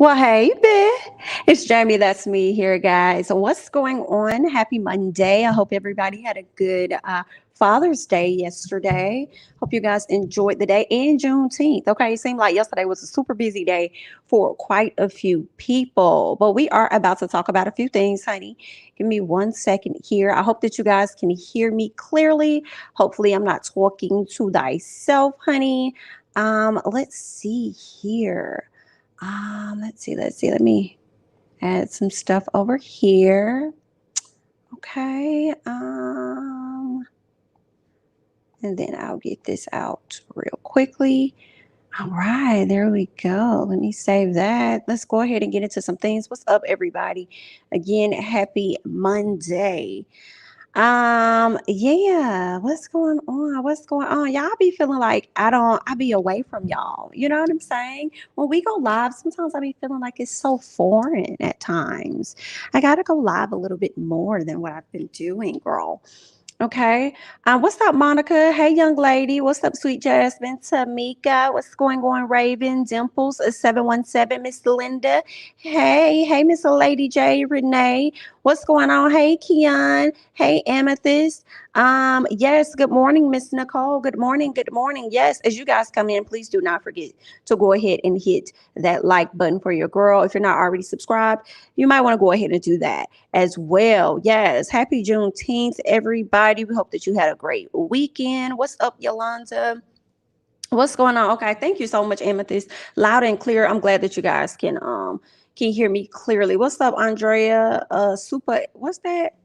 Well, hey, Beth. It's Jamie. That's me here, guys. So what's going on? Happy Monday. I hope everybody had a good Father's Day yesterday. Hope you guys enjoyed the day and Juneteenth. Okay, it seemed like yesterday was a super busy day for quite a few people. But we are about to talk about a few things, honey. Give me 1 second here. I hope that you guys can hear me clearly. Hopefully, I'm not talking to thyself, honey. Let's see here. Let's see. Let me add some stuff over here. Okay. And then I'll get this out real quickly. All right, there we go. Let me save that. Let's go ahead and get into some things. What's up, everybody? Again, happy Monday. Yeah, what's going on? What's going on? Y'all be feeling like I be away from y'all. You know what I'm saying? When we go live, sometimes I be feeling like it's so foreign at times. I gotta go live a little bit more than what I've been doing, girl. Okay. What's up, Monica? Hey, young lady. What's up, sweet Jasmine? Tamika. What's going on, Raven? Dimples, 717. Miss Linda. Hey, Miss Lady J. Renee. What's going on? Hey, Keon. Hey, Amethyst. Yes, good morning, Miss Nicole. Good morning. Good morning. Yes, as you guys come in, please do not forget to go ahead and hit that like button for your girl. If you're not already subscribed, you might want to go ahead and do that as well. Yes, happy Juneteenth, everybody. We hope that you had a great weekend. What's up, Yolanda? What's going on? Okay, thank you so much, Amethyst. Loud and clear. I'm glad that you guys can hear me clearly. What's up, Andrea? Super. What's that?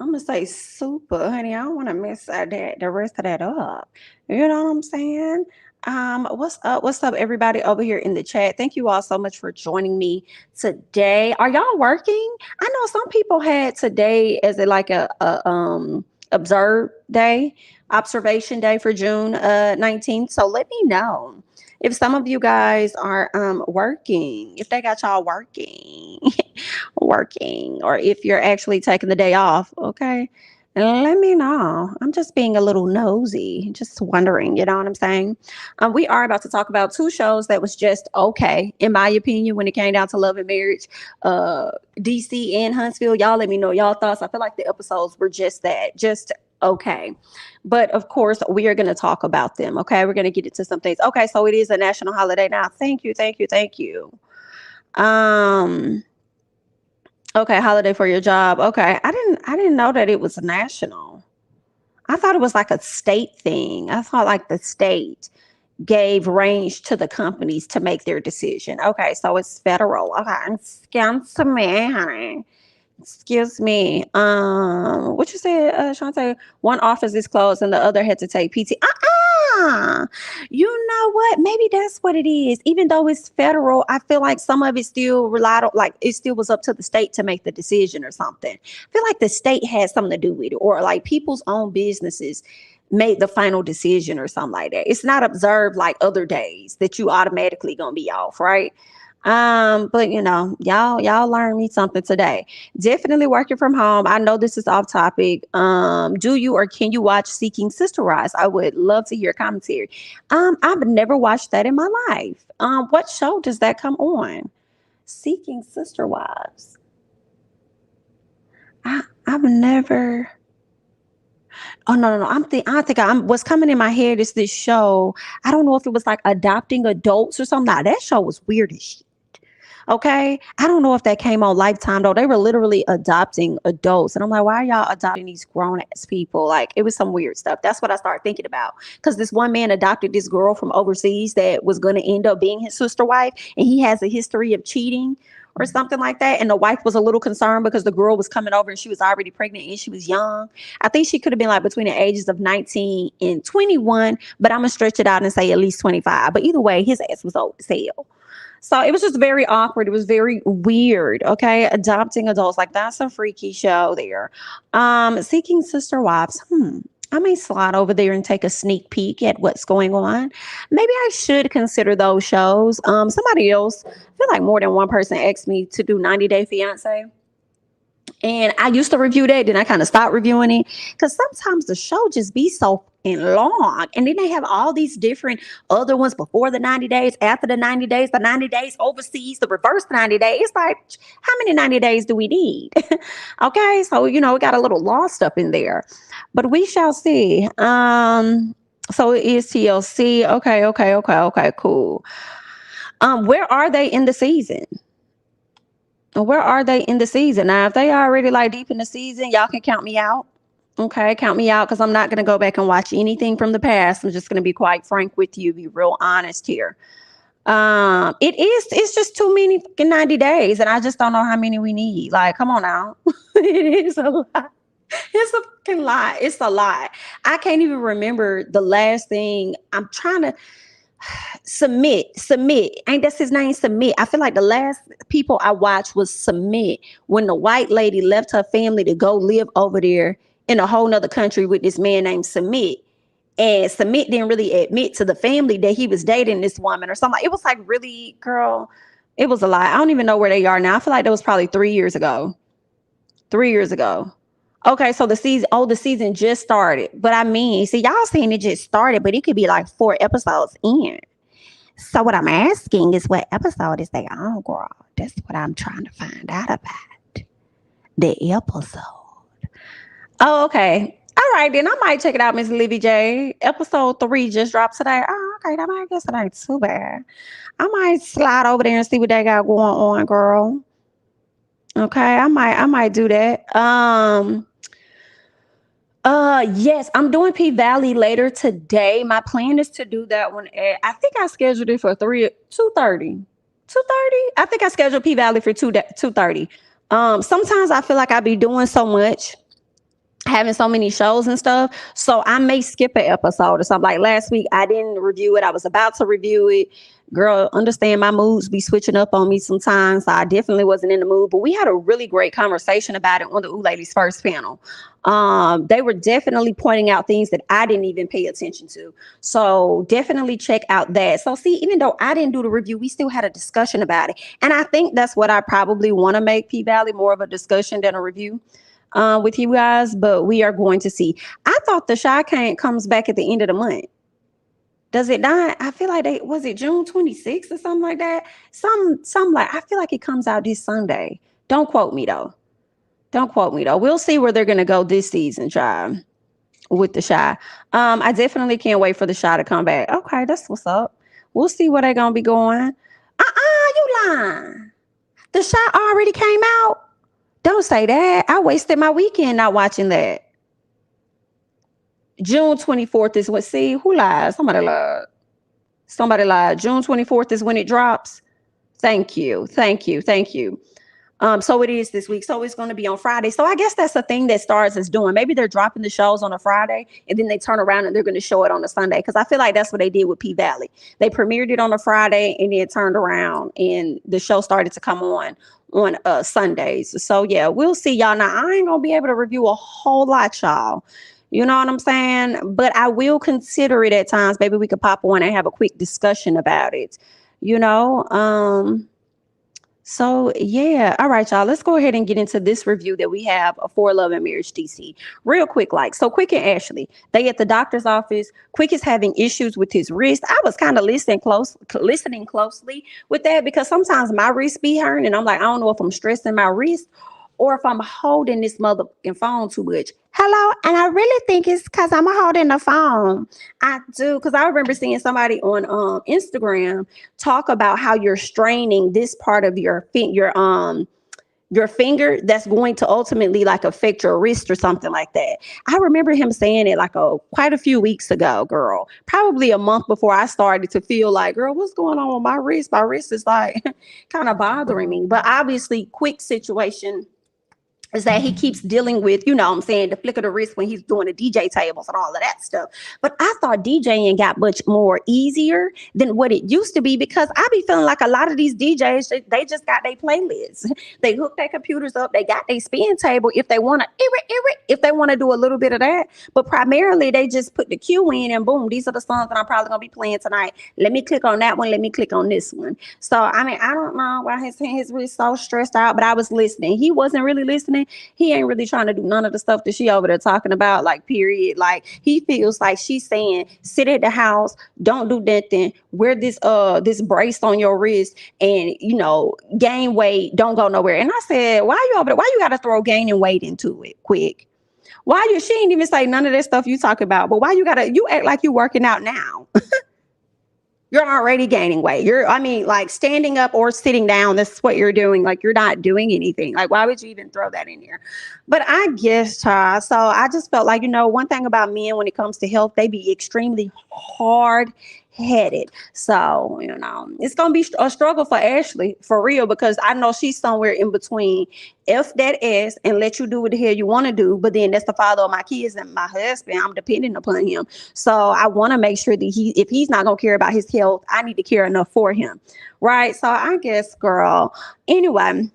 I'm gonna say super, honey. I don't want to mess the rest of that up. You know what I'm saying? What's up? What's up, everybody over here in the chat? Thank you all so much for joining me today. Are y'all working? I know some people had today as a observe day, observation day for June 19th. So let me know if some of you guys are working, if they got y'all working. Working, or if you're actually taking the day off. Okay, let me know. I'm just being a little nosy, just wondering, you know what I'm saying? We are about to talk about two shows that was just okay, in my opinion, when it came down to love and marriage. DC and Huntsville, y'all let me know y'all thoughts. I feel like the episodes were just that, just okay. But of course, we are going to talk about them. Okay, we're going to get into some things. Okay, so it is a national holiday now. Thank you. um Okay, holiday for your job. Okay. I didn't know that it was national. I thought it was like a state thing. I thought like the state gave range to the companies to make their decision. Okay, so it's federal. Okay. Excuse me, honey. Excuse me. What you said, Shantae? One office is closed and the other had to take PT. You know what? Maybe that's what it is. Even though it's federal, I feel like some of it still relied on, like it still was up to the state to make the decision or something. I feel like the state had something to do with it, or like people's own businesses made the final decision or something like that. It's not observed like other days that you automatically gonna be off, right? But you know, y'all learned me something today. Definitely working from home. I know this is off topic. Do you or can you watch Seeking Sister Rise? I would love to hear commentary. I've never watched that in my life. What show does that come on? Seeking Sister Wives. I've never. Oh no. I think what's coming in my head is this show. I don't know if it was like adopting adults or something. Nah, that show was weird as shit. Okay. I don't know if that came on Lifetime though. They were literally adopting adults. And I'm like, why are y'all adopting these grown ass people? Like it was some weird stuff. That's what I started thinking about. Because this one man adopted this girl from overseas that was going to end up being his sister wife. And he has a history of cheating or something like that. And the wife was a little concerned because the girl was coming over and she was already pregnant and she was young. I think she could have been like between the ages of 19 and 21, but I'm going to stretch it out and say at least 25. But either way, his ass was old as hell. So it was just very awkward. It was very weird. Okay. Adopting adults. Like that's a freaky show there. Seeking Sister Wives. I may slide over there and take a sneak peek at what's going on. Maybe I should consider those shows. Somebody else, I feel like more than one person asked me to do 90 Day Fiance. And I used to review that, then I kind of stopped reviewing it because sometimes the show just be so long. And then they have all these different other ones before the 90 days, after the 90 days overseas, the reverse 90 days. It's like, how many 90 days do we need? Okay, so we got a little lost up in there. But we shall see. So it is TLC. Okay, cool. Where are they in the season? Where are they in the season? Now, if they already like deep in the season, y'all can count me out. Okay, count me out because I'm not going to go back and watch anything from the past. I'm just going to be quite frank with you, be real honest here. It's just too many fucking 90 days, and I just don't know how many we need. Like, come on now. It is a lot. It's a fucking lot. It's a lot. I can't even remember the last thing. I'm trying to Submit. Ain't that his name? Submit. I feel like the last people I watched was Submit, when the white lady left her family to go live over there in a whole nother country with this man named Submit. And Submit didn't really admit to the family that he was dating this woman or something. It was like, really, girl, it was a lie. I don't even know where they are now. I feel like that was probably 3 years ago. 3 years ago. Okay, so the season just started. But I mean, see, y'all saying it just started, but it could be like 4 episodes in. So what I'm asking is, what episode is they on, girl? That's what I'm trying to find out about. The episode. Oh, okay. All right, then I might check it out, Miss Livy J. Episode 3 just dropped today. Oh, okay. I guess it ain't too bad. I might slide over there and see what they got going on, girl. Okay, I might do that. Yes, I'm doing P Valley later today. My plan is to do that one I think I scheduled it for 2:30. 2:30? I think I scheduled P Valley for 2:30. Sometimes I feel like I be doing so much, having so many shows and stuff, so I may skip an episode or something. Like last week, I didn't review it. I was about to review it. Girl, understand my moods be switching up on me sometimes. So I definitely wasn't in the mood, but we had a really great conversation about it on the Ooh Ladies First panel. They were definitely pointing out things that I didn't even pay attention to. So definitely check out that. So see, even though I didn't do the review, we still had a discussion about it. And I think that's what I probably want to make P Valley more of a discussion than a review with you guys, but we are going to see. I thought the Shy comes back at the end of the month. Does it not? I feel like was it June 26th or something like that? Some like, I feel like it comes out this Sunday. Don't quote me though. We'll see where they're gonna go this season, child, with the Shy. I definitely can't wait for the Shy to come back. Okay, that's what's up. We'll see where they're gonna be going. You lying. The Shy already came out. Don't say that. I wasted my weekend not watching that. June 24th is what, see, who lied? Somebody lied. June 24th is when it drops. Thank you. So it is this week. So it's going to be on Friday. So I guess that's the thing that Starz is doing. Maybe they're dropping the shows on a Friday and then they turn around and they're going to show it on a Sunday. Because I feel like that's what they did with P Valley. They premiered it on a Friday and then turned around and the show started to come on Sundays. So yeah, we'll see y'all. Now I ain't going to be able to review a whole lot, y'all. You know what I'm saying? But I will consider it at times. Maybe we could pop on and have a quick discussion about it. So yeah. All right, y'all. Let's go ahead and get into this review that we have for Love and Marriage DC. Real quick, so Quick and Ashley, they at the doctor's office. Quick is having issues with his wrist. I was kind of listening closely with that because sometimes my wrist be hurting and I'm like, I don't know if I'm stressing my wrist or if I'm holding this motherfucking phone too much. Hello? And I really think it's because I'm holding the phone. I do, because I remember seeing somebody on Instagram talk about how you're straining this part of your finger that's going to ultimately like affect your wrist or something like that. I remember him saying it like quite a few weeks ago, girl. Probably a month before I started to feel like, girl, what's going on with my wrist? My wrist is like kind of bothering me. But obviously, Quick situation is that he keeps dealing with, the flick of the wrist when he's doing the DJ tables and all of that stuff. But I thought DJing got much more easier than what it used to be because I be feeling like a lot of these DJs, they just got their playlists. They hook their computers up. They got their spin table if they want to, if they want to do a little bit of that. But primarily, they just put the cue in and boom, these are the songs that I'm probably going to be playing tonight. Let me click on that one. Let me click on this one. So, I mean, I don't know why his wrist so stressed out, but I was listening. He wasn't really listening. saying? He ain't really trying to do none of the stuff that she over there talking about, like, period. Like, he feels like she's saying, sit at the house, don't do nothing, wear this brace on your wrist, and, you know, gain weight, don't go nowhere. And I said, why you over there? Why you got to throw gaining weight into it quick? Why you? She ain't even say none of that stuff you talk about. But why you act like you working out now? You're already gaining weight. Like, standing up or sitting down, this is what you're doing. Like, you're not doing anything. Like, why would you even throw that in there? But I guess, child. So I just felt like, one thing about men when it comes to health, they be extremely hard headed. So, it's going to be a struggle for Ashley, for real, because I know she's somewhere in between F that ass and let you do what the hell you want to do. But then that's the father of my kids and my husband. I'm dependent upon him. So I want to make sure that if he's not going to care about his health, I need to care enough for him. Right. So I guess, girl, anyway,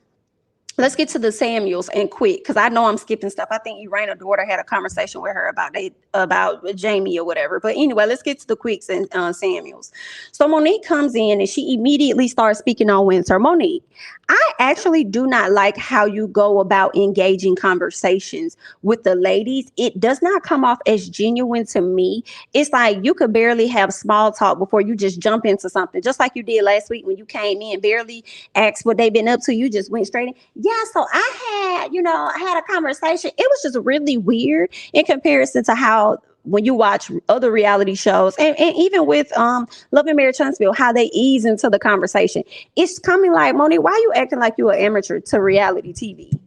let's get to the Samuels and quick, because I know I'm skipping stuff. I think Irana's daughter had a conversation with her about Jamie or whatever. But anyway, let's get to the Quicks and Samuels. So Monique comes in and she immediately starts speaking on Winter. Monique, I actually do not like how you go about engaging conversations with the ladies. It does not come off as genuine to me. It's like you could barely have small talk before you just jump into something, just like you did last week when you came in, barely asked what they've been up to. You just went straight in. Yeah, so I had a conversation. It was just really weird in comparison to how when you watch other reality shows and even with Love and Marriage Huntsville, how they ease into the conversation. It's coming like, Monique, why are you acting like you're an amateur to reality TV?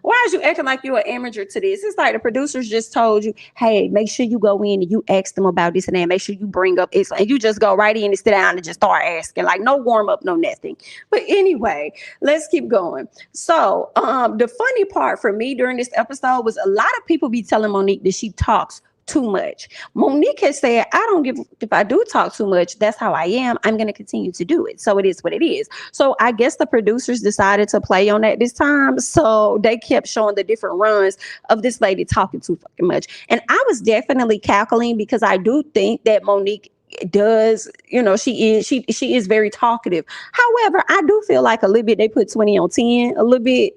Why is you acting like you're an amateur to this? It's like the producers just told you, hey, make sure you go in and you ask them about this and that. Make sure you bring up it. And you just go right in and sit down and just start asking. Like, no warm up, no nothing. But anyway, let's keep going. So the funny part for me during this episode was a lot of people be telling Monique that she talks too much. Monique has said, I don't give if I do talk too much. That's how I am. I'm going to continue to do it. So it is what it is. So I guess the producers decided to play on that this time. So they kept showing the different runs of this lady talking too fucking much. And I was definitely cackling because I do think that Monique does, she is very talkative. However, I do feel like a little bit they put 20 on 10 a little bit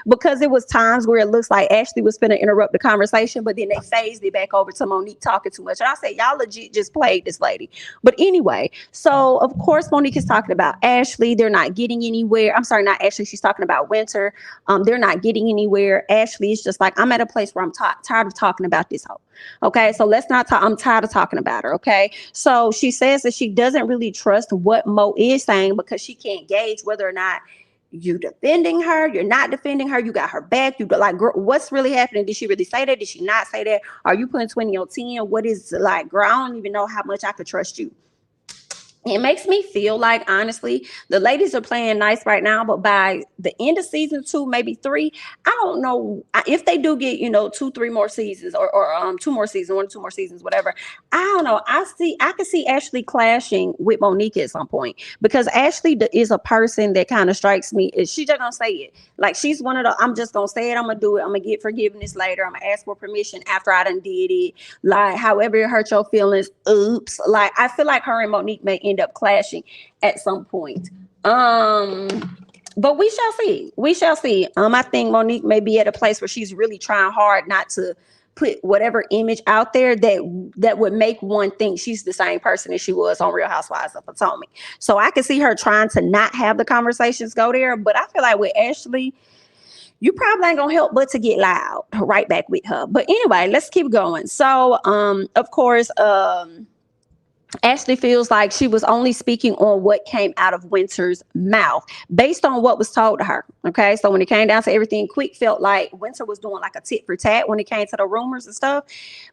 because it was times where it looks like Ashley was finna interrupt the conversation, but then they phased it back over to Monique talking too much. And I said, y'all legit just played this lady. But anyway, so of course Monique is talking about Ashley. They're not getting anywhere. I'm sorry, not Ashley. She's talking about Winter. They're not getting anywhere. Ashley is just like, I'm at a place where I'm tired of talking about this hoe. Okay, so let's not talk. I'm tired of talking about her. Okay, so she says that she doesn't really trust what Mo is saying because she can't gauge whether or not you defending her, you're not defending her, you got her back. You like, girl, what's really happening? Did she really say that? Did she not say that? Are you putting 20 on 10? What is like, girl? I don't even know how much I could trust you. It makes me feel like, honestly, the ladies are playing nice right now, but by the end of season 2, maybe 3, I don't know if they do get, 2-3 more seasons or 2 more seasons, 1 or 2 more seasons, whatever. I don't know. I can see Ashley clashing with Monique at some point because Ashley is a person that kind of strikes me as she just gonna say it. Like, she's one of the, I'm just gonna say it. I'm gonna do it. I'm gonna get forgiveness later. I'm gonna ask for permission after I done did it. Like, however it hurt your feelings, oops. Like, I feel like her and Monique may end up clashing at some point. But we shall see. We shall see. I think Monique may be at a place where she's really trying hard not to put whatever image out there that would make one think she's the same person as she was on Real Housewives of Potomac. So I can see her trying to not have the conversations go there. But I feel like with Ashley, you probably ain't gonna help but to get loud right back with her. But anyway, let's keep going. So of course, Ashley feels like she was only speaking on what came out of Winter's mouth based on what was told to her. Okay. So when it came down to everything, Quick felt like Winter was doing like a tit for tat when it came to the rumors and stuff.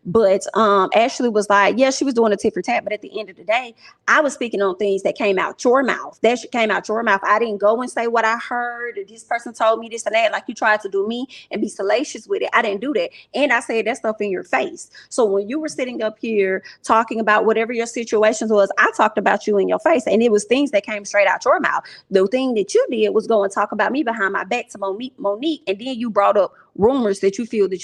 But Ashley was like, yeah, she was doing a tit for tat. But at the end of the day, I was speaking on things that came out your mouth. That shit came out your mouth. I didn't go and say what I heard. Or this person told me this and that, like you tried to do me and be salacious with it. I didn't do that. And I said that stuff in your face. So when you were sitting up here talking about whatever your situations was, I talked about you in your face, and it was things that came straight out your mouth. The thing that you did was go and talk about me behind my back to Monique, and then you brought up rumors that you feel that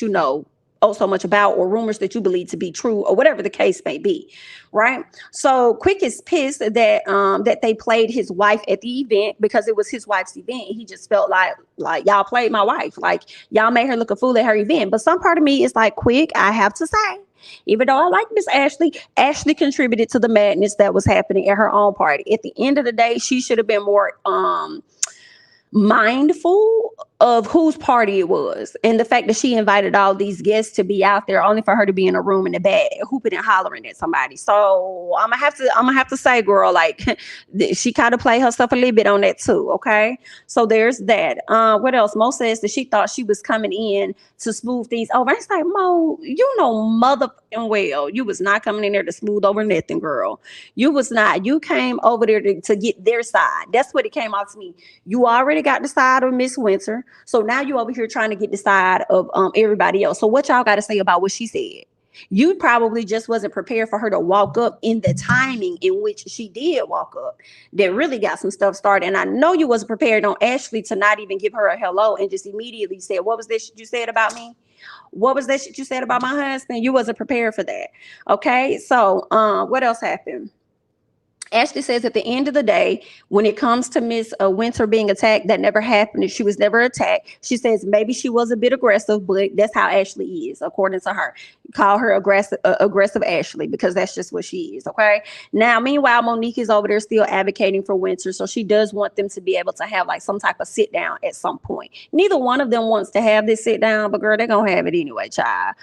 oh so much about, or rumors that you believe to be true, or whatever the case may be, right? So Quick is pissed that they played his wife at the event, because it was his wife's event. He just felt like y'all played my wife, like y'all made her look a fool at her event. But some part of me is like, Quick, I have to say, even though I like Miss Ashley, Ashley contributed to the madness that was happening at her own party. At the end of the day, she should have been more mindful of whose party it was, and the fact that she invited all these guests to be out there only for her to be in a room in the back hooping and hollering at somebody. So I'm gonna have to say, girl, like she kind of played herself a little bit on that too. Okay, so there's that. What else? Mo says that she thought she was coming in to smooth things over. It's like, Mo, you know motherfucking well you was not coming in there to smooth over nothing, girl. You was not. You came over there to get their side. That's what it came out to me. You already got the side of Miss Winter. So now you over here trying to get the side of everybody else. So what y'all got to say about what she said? You probably just wasn't prepared for her to walk up in the timing in which she did walk up. That really got some stuff started. And I know you wasn't prepared on Ashley to not even give her a hello and just immediately said, what was this shit you said about me? What was that shit you said about my husband? You wasn't prepared for that. Okay. So what else happened? Ashley says at the end of the day, when it comes to Miss Winter being attacked, that never happened. She was never attacked. She says maybe she was a bit aggressive, but that's how Ashley is, according to her. Call her aggressive Ashley, because that's just what she is. Okay. Now, meanwhile, Monique is over there still advocating for Winter, so she does want them to be able to have like some type of sit down at some point. Neither one of them wants to have this sit down, but girl, they're gonna have it anyway, child.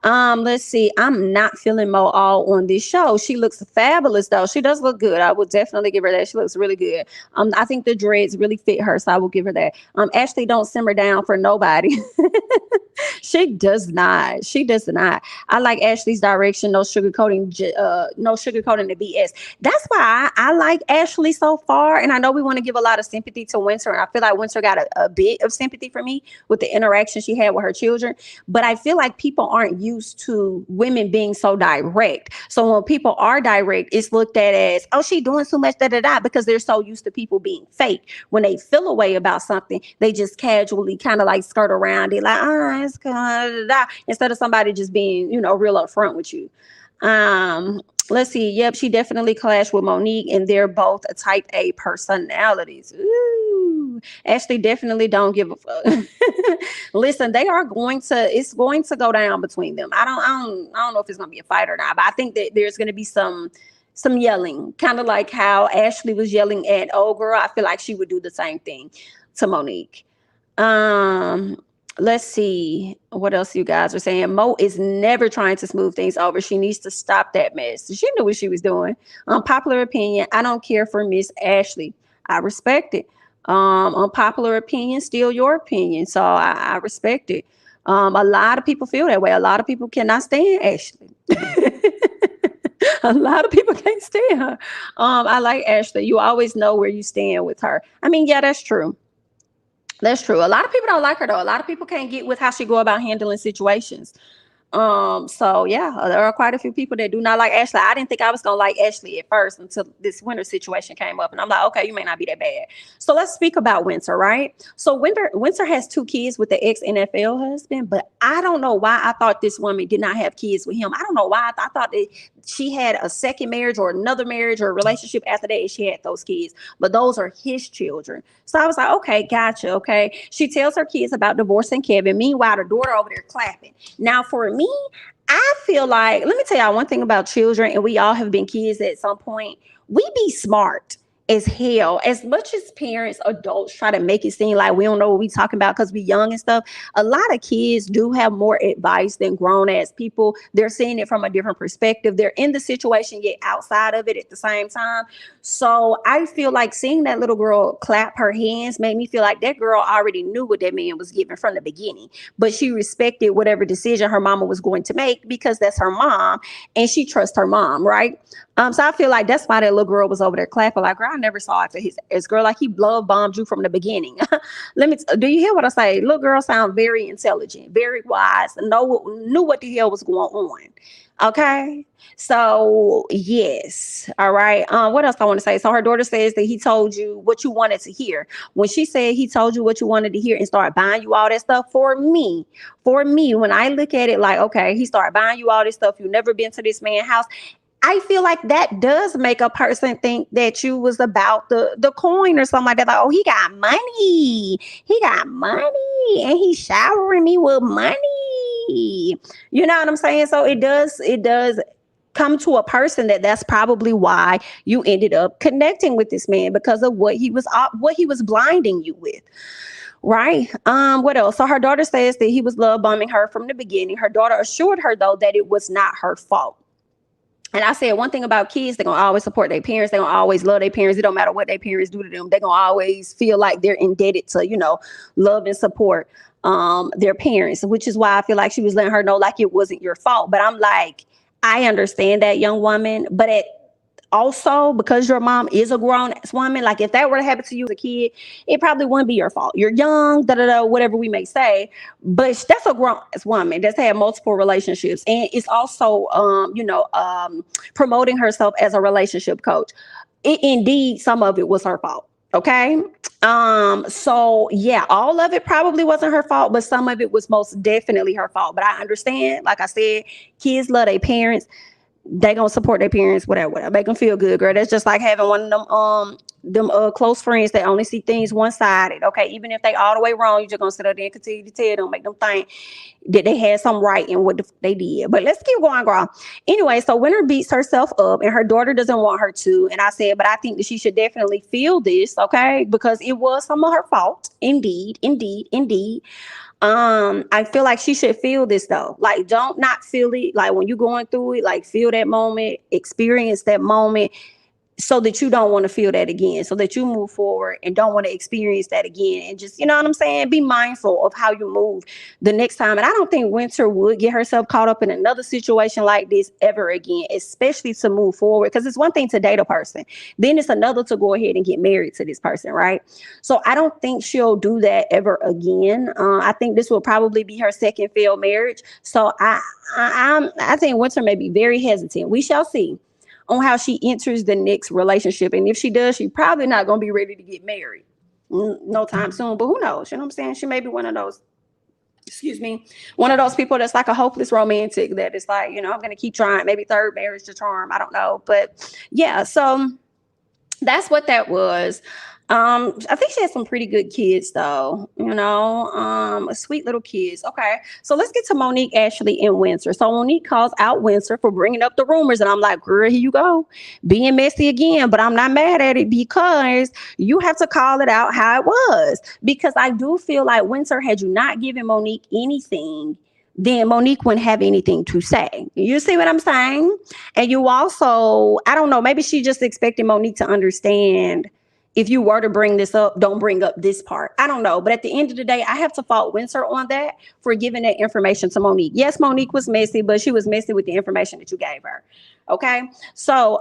Let's see. I'm not feeling Mo all on this show. She looks fabulous though. She does look good. I would definitely give her that. She looks really good. I think the dreads really fit her, so I will give her that. Ashley don't simmer down for nobody. She does not. She does not. I like Ashley's direction. No sugarcoating. No sugarcoating the BS. That's why I like Ashley so far. And I know we want to give a lot of sympathy to Winter. And I feel like Winter got a bit of sympathy for me with the interaction she had with her children. But I feel like people aren't used to women being so direct. So when people are direct, it's looked at as, oh, she doing too much, because they're so used to people being fake. When they feel a way about something, they just casually kind of like skirt around it, like, it's instead of somebody just being, real upfront with you. Let's see. Yep, she definitely clashed with Monique, and they're both a type A personalities. Ooh, Ashley definitely don't give a fuck. Listen, it's going to go down between them. I don't know if it's gonna be a fight or not, but I think that there's gonna be some yelling, kind of like how Ashley was yelling at old girl. I feel like she would do the same thing to Monique. Let's see what else you guys are saying. Mo is never trying to smooth things over. She needs to stop that mess. She knew what she was doing. Unpopular opinion. I don't care for Miss Ashley. I respect it. Unpopular opinion, still your opinion. So I respect it. A lot of people feel that way. A lot of people cannot stand Ashley. A lot of people can't stand her. I like Ashley. You always know where you stand with her. I mean, yeah, that's true. That's true. A lot of people don't like her though. A lot of people can't get with how she go about handling situations. So yeah, there are quite a few people that do not like Ashley. I didn't think I was gonna like Ashley at first until this Winter situation came up, and I'm like, okay, you may not be that bad. So let's speak about Winter, right? So Winter has 2 kids with the ex-NFL husband, but I don't know why I thought this woman did not have kids with him. I don't know why I thought that she had a second marriage or another marriage or a relationship after that, and she had those kids, but those are his children. So I was like, okay, gotcha. Okay. She tells her kids about divorcing Kevin. Meanwhile, the daughter over there clapping. Now for me, I feel like, let me tell y'all one thing about children, and we all have been kids at some point. We be smart as hell. As much as parents, adults try to make it seem like we don't know what we talking about because we young and stuff, a lot of kids do have more advice than grown ass people. They're seeing it from a different perspective. They're in the situation yet outside of it at the same time. So I feel like seeing that little girl clap her hands made me feel like that girl already knew what that man was giving from the beginning, but she respected whatever decision her mama was going to make because that's her mom and she trusts her mom, right? So I feel like that's why that little girl was over there clapping. Like, girl, I never saw after his girl. Like, he love bombed you from the beginning. Do you hear what I say? Little girl sound very intelligent, very wise, knew what the hell was going on. Okay. So yes. All right. What else I want to say? So her daughter says that he told you what you wanted to hear. When she said he told you what you wanted to hear and started buying you all that stuff, for me, when I look at it like, okay, he started buying you all this stuff. You never been to this man's house. I feel like that does make a person think that you was about the coin or something like that. Like, oh, he got money. He got money and he's showering me with money. You know what I'm saying? So it does come to a person that's probably why you ended up connecting with this man, because of what he was blinding you with. Right. What else? So her daughter says that he was love bombing her from the beginning. Her daughter assured her though that it was not her fault. And I said one thing about kids, they're going to always support their parents. They're going to always love their parents. It don't matter what their parents do to them. They're going to always feel like they're indebted to, love and support their parents, which is why I feel like she was letting her know like it wasn't your fault. But I'm like, I understand that, young woman, but also, because your mom is a grown ass woman, like if that were to happen to you as a kid, it probably wouldn't be your fault. You're young, whatever we may say, but that's a grown ass woman that's had multiple relationships, and it's also, promoting herself as a relationship coach. Indeed, some of it was her fault. Okay. So yeah, all of it probably wasn't her fault, but some of it was most definitely her fault. But I understand, like I said, kids love their parents. They gonna support their parents, whatever, make them feel good, girl. That's just like having one of them close friends that only see things one-sided. Okay, even if they all the way wrong, you're just gonna sit up there and continue to tell them, make them think that they had some right in what they did. But let's keep going, girl. Anyway, so Winter beats herself up, and her daughter doesn't want her to. And I said, but I think that she should definitely feel this, okay, because it was some of her fault. Indeed, indeed, indeed. I feel like she should feel this though. Like, don't not feel it. Like when you're going through it, like feel that moment, experience that moment, so that you don't want to feel that again, so that you move forward and don't want to experience that again. And just, you know what I'm saying? Be mindful of how you move the next time. And I don't think Winter would get herself caught up in another situation like this ever again, especially to move forward. Because it's one thing to date a person, then it's another to go ahead and get married to this person, right? So I don't think she'll do that ever again. I think this will probably be her second failed marriage. So I think Winter may be very hesitant. We shall see on how she enters the next relationship. And if she does, she's probably not going to be ready to get married no time soon. But who knows? You know what I'm saying? She may be one of those, one of those people that's like a hopeless romantic that is like, I'm going to keep trying. Maybe third marriage to charm. I don't know. But yeah, so that's what that was. I think she has some pretty good kids though, sweet little kids. Okay. So let's get to Monique, Ashley, and Winter. So Monique calls out Winter for bringing up the rumors. And I'm like, girl, here you go. Being messy again, but I'm not mad at it because you have to call it out how it was. Because I do feel like Winter, had you not given Monique anything, then Monique wouldn't have anything to say. You see what I'm saying? And you also, I don't know, maybe she just expected Monique to understand, if you were to bring this up, don't bring up this part. I don't know. But at the end of the day, I have to fault Winter on that for giving that information to Monique. Yes, Monique was messy, but she was messy with the information that you gave her. Okay. So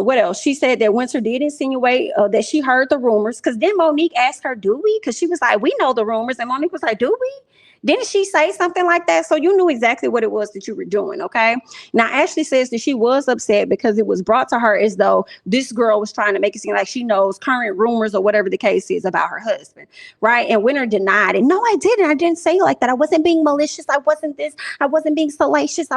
what else? She said that Winter did insinuate that she heard the rumors. Because then Monique asked her, do we? Because she was like, we know the rumors. And Monique was like, do we? Didn't she say something like that? So you knew exactly what it was that you were doing, okay? Now, Ashley says that she was upset because it was brought to her as though this girl was trying to make it seem like she knows current rumors or whatever the case is about her husband, right? And Winter denied it. No, I didn't. I didn't say it like that. I wasn't being malicious. I wasn't this. I wasn't being salacious.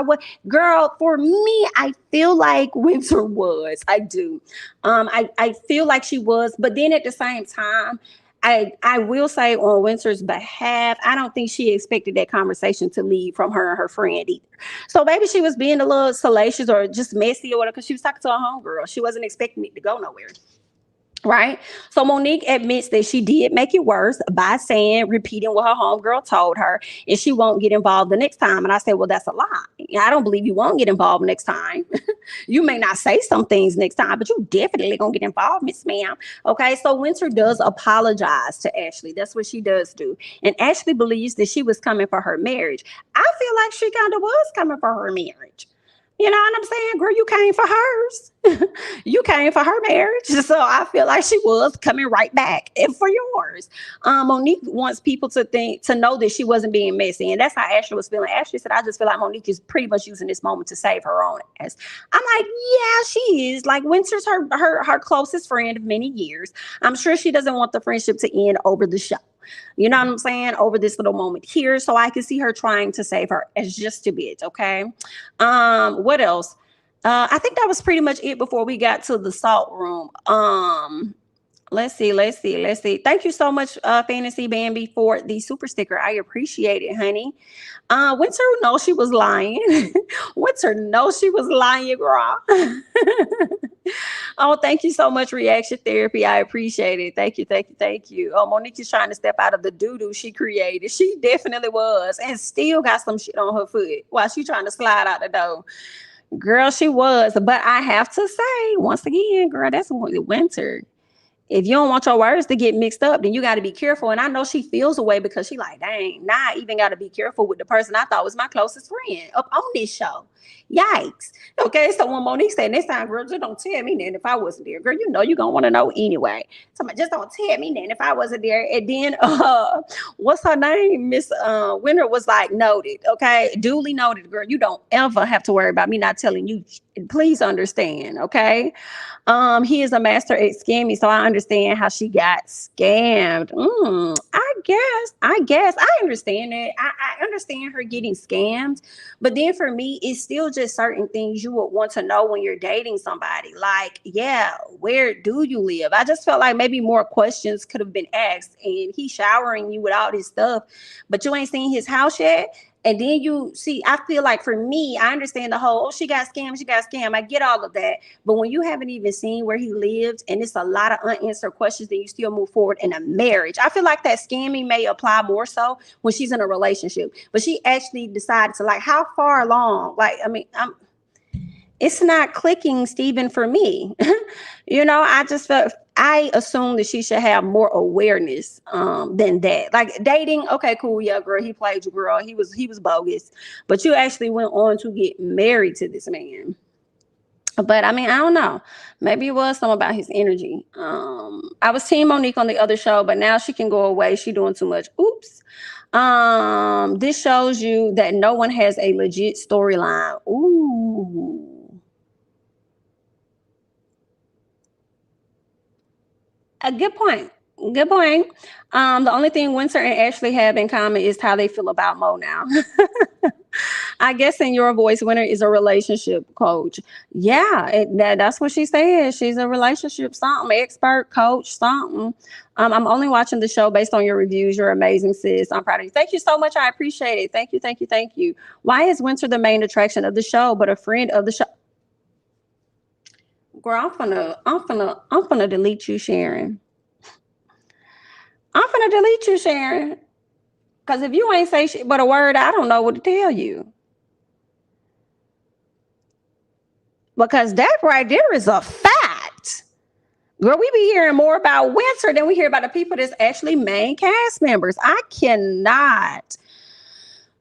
Girl, for me, I feel like Winter was. I do. I feel like she was. But then at the same time, I will say on Winter's behalf, I don't think she expected that conversation to lead from her and her friend either. So maybe she was being a little salacious or just messy or whatever because she was talking to a homegirl. She wasn't expecting it to go nowhere. Right. So Monique admits that she did make it worse by repeating what her homegirl told her, and she won't get involved the next time. And I said, well, that's a lie. I don't believe you won't get involved next time. You may not say some things next time, but you definitely gonna get involved, Miss Ma'am. Okay. So Winter does apologize to Ashley. That's what she does do. And Ashley believes that she was coming for her marriage. I feel like she kind of was coming for her marriage. You know what I'm saying? Girl, you came for hers. You came for her marriage. So I feel like she was coming right back and for yours. Monique wants people to know that she wasn't being messy. And that's how Ashley was feeling. Ashley said, I just feel like Monique is pretty much using this moment to save her own ass. I'm like, yeah, she is. Like Winter's her closest friend of many years. I'm sure she doesn't want the friendship to end over the show. You know what I'm saying? Over this little moment here. So I can see her trying to save her as just a bit. Okay. What else? I think that was pretty much it before we got to the salt room. Let's see. Thank you so much, Fantasy Bambi, for the super sticker. I appreciate it, honey. Winter knows she was lying. Winter knows she was lying, girl. Oh, thank you so much, Reaction Therapy. I appreciate it. Thank you. Oh, Monique is trying to step out of the doo-doo she created. She definitely was, and still got some shit on her foot while she trying to slide out the door. Girl, she was. But I have to say, once again, girl, that's Winter. If you don't want your words to get mixed up, then you got to be careful. And I know she feels away because she like, dang, now I even got to be careful with the person I thought was my closest friend up on this show. Yikes. Okay, so when Monique said, next time, girl, just don't tell me then if I wasn't there. Girl, you know you're going to want to know anyway. So just don't tell me then if I wasn't there. And then, what's her name? Miss Winter was like, noted, okay? Duly noted, girl. You don't ever have to worry about me not telling you. Please understand, okay? He is a master at scamming, so I understand how she got scammed. I guess I understand that. I understand her getting scammed, but then for me, it's still just certain things you would want to know when you're dating somebody. Like, yeah, where do you live? I just felt like maybe more questions could have been asked, and he's showering you with all this stuff, but you ain't seen his house yet. And then you see, I feel like for me, I understand the whole, oh, she got scammed. I get all of that. But when you haven't even seen where he lived and it's a lot of unanswered questions, then you still move forward in a marriage. I feel like that scamming may apply more so when she's in a relationship. But she actually decided to, like, how far along? Like, I mean, it's not clicking, Stephen, for me. You know, I assume that she should have more awareness than that. Like dating, okay, cool, yeah, girl, he played you, girl. He was bogus. But you actually went on to get married to this man. But I mean, I don't know. Maybe it was something about his energy. I was Team Monique on the other show, but now she can go away. She doing too much. Oops. This shows you that no one has a legit storyline. Ooh. A good point. Good point. The only thing Winter and Ashley have in common is how they feel about Mo now. I guess in your voice, Winter is a relationship coach. Yeah, that's what she said. She's a relationship something, expert coach, something. I'm only watching the show based on your reviews. You're amazing, sis. I'm proud of you. Thank you so much. I appreciate it. Thank you. Why is Winter the main attraction of the show, but a friend of the show? Girl, I'm gonna delete you, Sharon. I'm gonna delete you, Sharon. Because if you ain't say shit but a word, I don't know what to tell you. Because that right there is a fact. Girl, we be hearing more about Winter than we hear about the people that's actually main cast members. I cannot.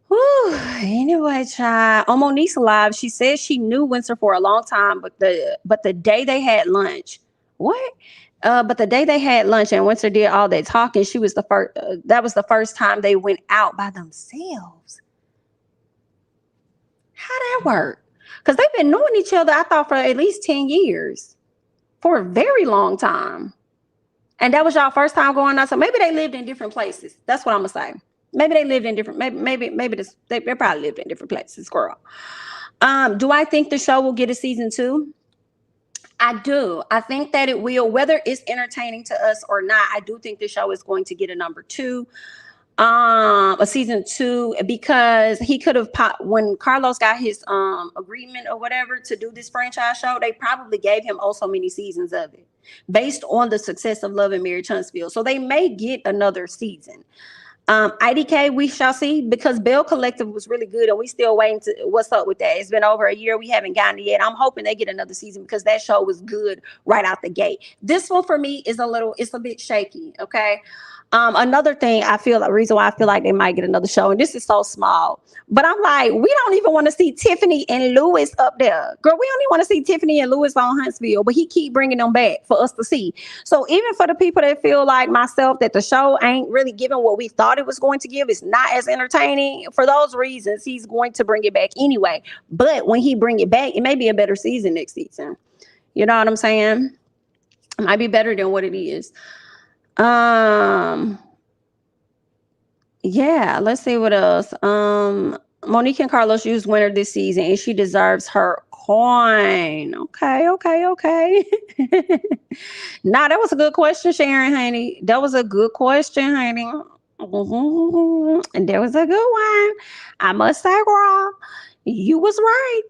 Whew. Anyway, child. On Monique's live, she says she knew Winter for a long time, but the day they had lunch, what? But the day they had lunch and Winter did all that talking, she was the first. That was the first time they went out by themselves. How that work? Because they've been knowing each other, I thought, for at least 10 years, for a very long time. And that was y'all first time going out. So maybe they lived in different places. That's what I'm gonna say. Maybe they lived in different. Maybe they probably lived in different places, girl. Do I think the show will get a season 2? I do. I think that it will, whether it's entertaining to us or not. I do think the show is going to get a number 2, a season 2, because he could have popped when Carlos got his agreement or whatever to do this franchise show. They probably gave him so many seasons of it based on the success of Love and Marriage Huntsville. So they may get another season. IDK, we shall see, because Bell Collective was really good, and we still waiting to what's up with that. It's been over a year. We haven't gotten it yet. I'm hoping they get another season because that show was good right out the gate. This one for me is it's a bit shaky. Okay. Another thing, a reason why I feel like they might get another show, and this is so small, but I'm like, we don't even want to see Tiffany and Lewis up there. Girl, we only want to see Tiffany and Lewis on Huntsville, but he keep bringing them back for us to see. So even for the people that feel like myself that the show ain't really giving what we thought it was going to give, it's not as entertaining, for those reasons, he's going to bring it back anyway. But when he bring it back, it may be a better season next season. You know what I'm saying? It might be better than what it is. Yeah, let's see what else. Monique and Carlos used winner this season, and she deserves her coin. Okay. Nah, that was a good question, Sharon, honey. That was a good question, honey. And there was a good one. I must say, girl, you was right.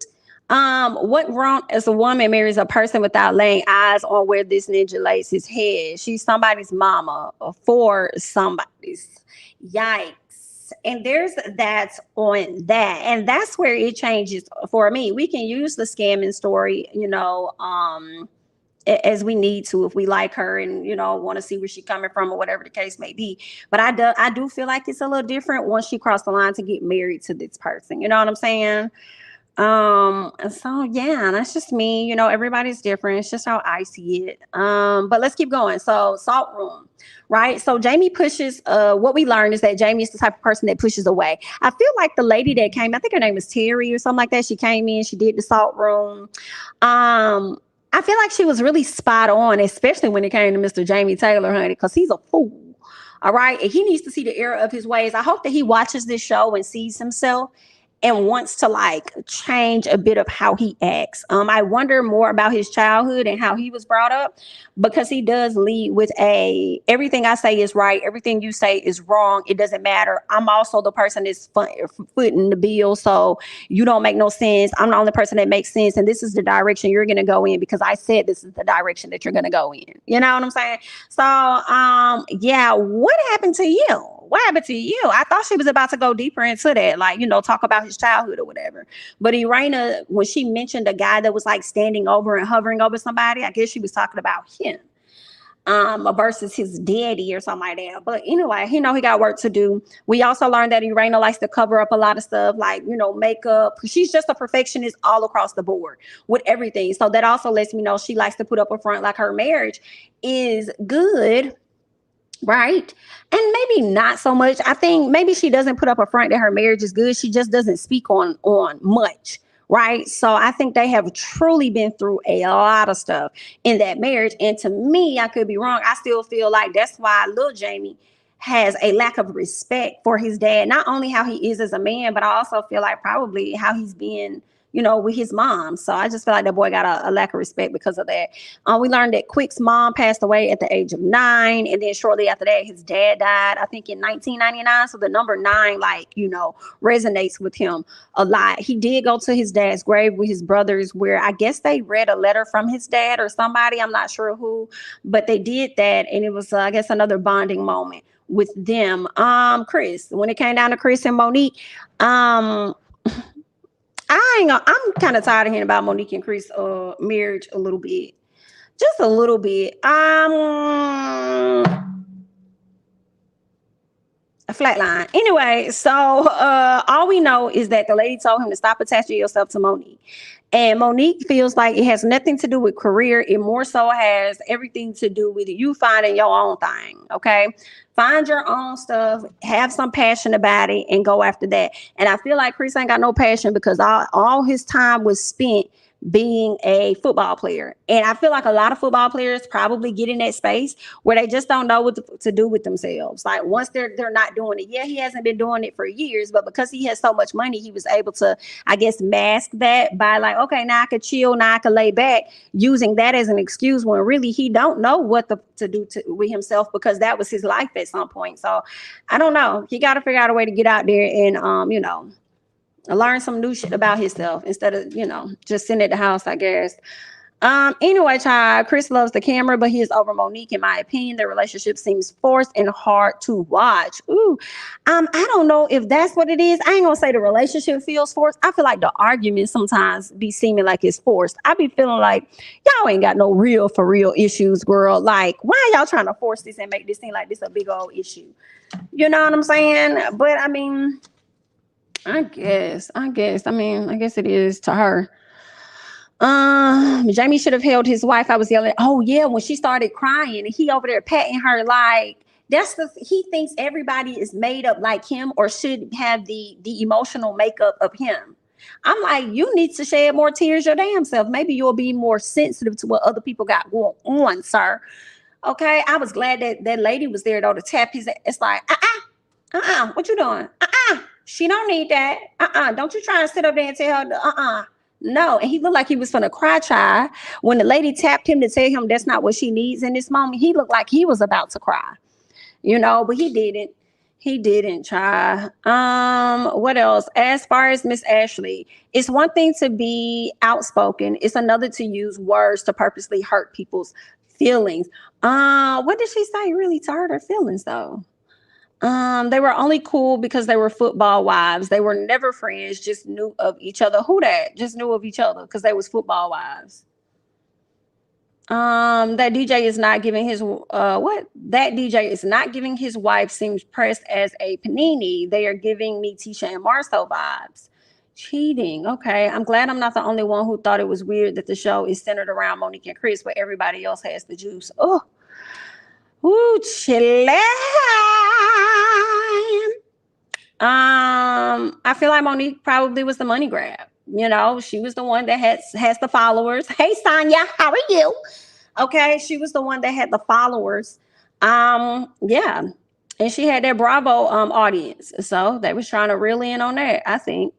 What wrong as a woman marries a person without laying eyes on where this ninja lays his head? She's somebody's mama or for somebody's. Yikes. And there's that on that. And that's where it changes for me. We can use the scamming story, as we need to, if we like her and, want to see where she's coming from or whatever the case may be. But I do feel like it's a little different once she crossed the line to get married to this person. You know what I'm saying? So yeah, that's just me. Everybody's different. It's just how I see it. But let's keep going. So Salt Room, right? So Jamie pushes, what we learned is that Jamie is the type of person that pushes away. I feel like the lady that came, I think her name was Terry or something like that. She came in, she did the Salt Room. I feel like she was really spot on, especially when it came to Mr. Jamie Taylor, honey, because he's a fool. All right. And he needs to see the error of his ways. I hope that he watches this show and sees himself and wants to change a bit of how he acts. I wonder more about his childhood and how he was brought up, because he does lead with everything I say is right. Everything you say is wrong. It doesn't matter. I'm also the person that's footing the bill. So you don't make no sense. I'm the only person that makes sense. And this is the direction you're going to go in because I said this is the direction that you're going to go in. You know what I'm saying? So, yeah, what happened to you? What happened to you? I thought she was about to go deeper into that, talk about his childhood or whatever. But Irina, when she mentioned a guy that was standing over and hovering over somebody, I guess she was talking about him versus his daddy or something like that. But anyway, he got work to do. We also learned that Irina likes to cover up a lot of stuff makeup. She's just a perfectionist all across the board with everything. So that also lets me know she likes to put up a front like her marriage is good. Right. And maybe not so much. I think maybe she doesn't put up a front that her marriage is good. She just doesn't speak on much. Right. So I think they have truly been through a lot of stuff in that marriage. And to me, I could be wrong. I still feel like that's why little Jamie has a lack of respect for his dad, not only how he is as a man, but I also feel like probably how he's been, with his mom. So I just feel like that boy got a lack of respect because of that. We learned that Quick's mom passed away at the age of 9. And then shortly after that, his dad died, I think in 1999. So the number 9, resonates with him a lot. He did go to his dad's grave with his brothers, where I guess they read a letter from his dad or somebody. I'm not sure who, but they did that. And it was, I guess, another bonding moment with them. Chris, when it came down to Chris and Monique, I'm kind of tired of hearing about Monique and Chris marriage a little bit. Just a little bit. A flat line. Anyway, so all we know is that the lady told him to stop attaching yourself to Monique. And Monique feels like it has nothing to do with career. It more so has everything to do with you finding your own thing. Okay. Find your own stuff, have some passion about it, and go after that. And I feel like Chris ain't got no passion because all his time was spent being a football player. And I feel like a lot of football players probably get in that space where they just don't know what to do with themselves. Like once they're not doing it. Yeah, he hasn't been doing it for years, but because he has so much money, he was able to, I guess, mask that by okay, now I could chill, now I could lay back, using that as an excuse when really he don't know what to do with himself, because that was his life at some point. So I don't know. He got to figure out a way to get out there and learn some new shit about himself instead of, just sitting at the house, I guess. Anyway, child, Chris loves the camera, but he is over Monique, in my opinion. Their relationship seems forced and hard to watch. Ooh. I don't know if that's what it is. I ain't gonna say the relationship feels forced. I feel like the argument sometimes be seeming like it's forced. I be feeling like y'all ain't got no real for real issues, girl. Like, why y'all trying to force this and make this seem like this a big old issue? You know what I'm saying? But I mean, I guess. I mean, I guess it is to her. Jamie should have held his wife. I was yelling, oh yeah, when she started crying and he over there patting her like he thinks everybody is made up like him or should have the emotional makeup of him. I'm like, you need to shed more tears your damn self. Maybe you'll be more sensitive to what other people got going on, sir. Okay. I was glad that that lady was there though to tap his. It's like, what you doing? She don't need that. Don't you try and sit up there and tell her, no. And he looked like he was finna cry, child. When the lady tapped him to tell him that's not what she needs in this moment, he looked like he was about to cry, but he didn't. He didn't try. What else? As far as Miss Ashley, it's one thing to be outspoken. It's another to use words to purposely hurt people's feelings. What did she say really to hurt her feelings though? They were only cool because they were football wives. They were never friends, just knew of each other. Who that? Just knew of each other because they was football wives. That DJ is not giving his what? That DJ is not giving his wife seems pressed as a panini. They are giving me Tisha and Marcel vibes. Cheating. Okay. I'm glad I'm not the only one who thought it was weird that the show is centered around Monique and Chris, but everybody else has the juice. Oh. Ooh, chillin'. I feel like Monique probably was the money grab. She was the one that has the followers. Hey, Sonya, how are you? Okay, she was the one that had the followers. Yeah, and she had that Bravo audience, so they was trying to reel in on that, I think.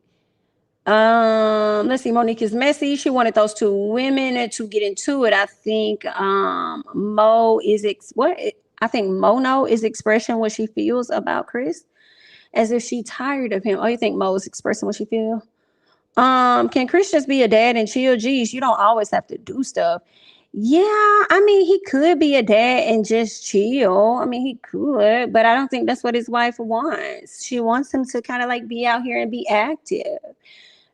Let's see. Monique is messy. She wanted those two women to get into it. I think Mo is I think Mono is expressing what she feels about Chris, as if she tired of him. Oh, you think Mo is expressing what she feels? Can Chris just be a dad and chill? Geez, you don't always have to do stuff. Yeah, I mean, he could be a dad and just chill. I mean, he could, but I don't think that's what his wife wants. She wants him to kind of like be out here and be active.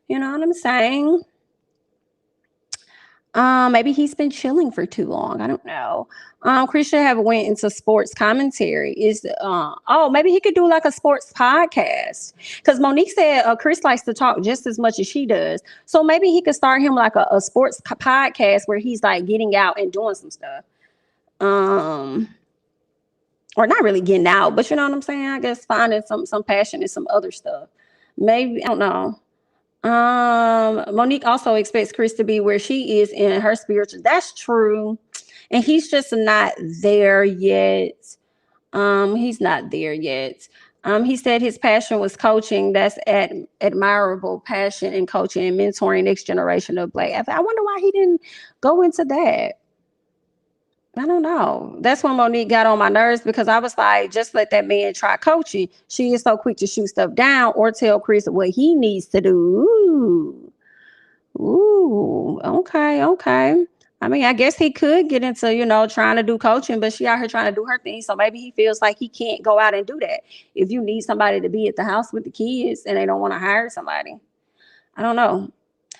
You know what I'm saying? Maybe he's been chilling for too long. I don't know. Chris should have went into sports commentary. Maybe he could do like a sports podcast. Because Monique said Chris likes to talk just as much as she does. So maybe he could start him like a sports podcast where he's like getting out and doing some stuff. Or not really getting out, but you know what I'm saying? I guess finding some passion in some other stuff. Maybe, I don't know. Monique also expects Chris to be where she is in her spiritual. That's true. And he's just not there yet. He's not there yet. He said his passion was coaching. That's admirable passion in coaching and mentoring next generation of Black. I wonder why he didn't go into that. I don't know. That's when Monique got on my nerves because I was like, just let that man try coaching. She is so quick to shoot stuff down or tell Chris what he needs to do. Ooh, okay. I mean, I guess he could get into, trying to do coaching, but she out here trying to do her thing. So maybe he feels like he can't go out and do that. If you need somebody to be at the house with the kids and they don't want to hire somebody. I don't know.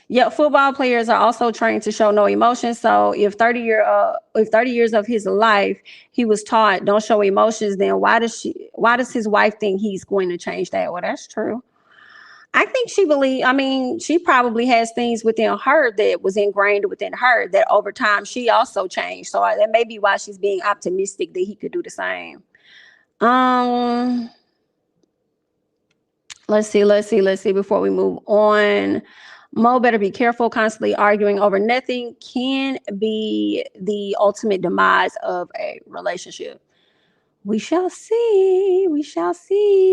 Yeah, football players are also trained to show no emotion. So if 30 years of his life he was taught don't show emotions, then why does his wife think he's going to change that? Well, that's true. I think she probably has things within her that was ingrained within her that over time she also changed. So that may be why she's being optimistic that he could do the same. Let's see before we move on. Mo better be careful. Constantly arguing over nothing can be the ultimate demise of a relationship. We shall see.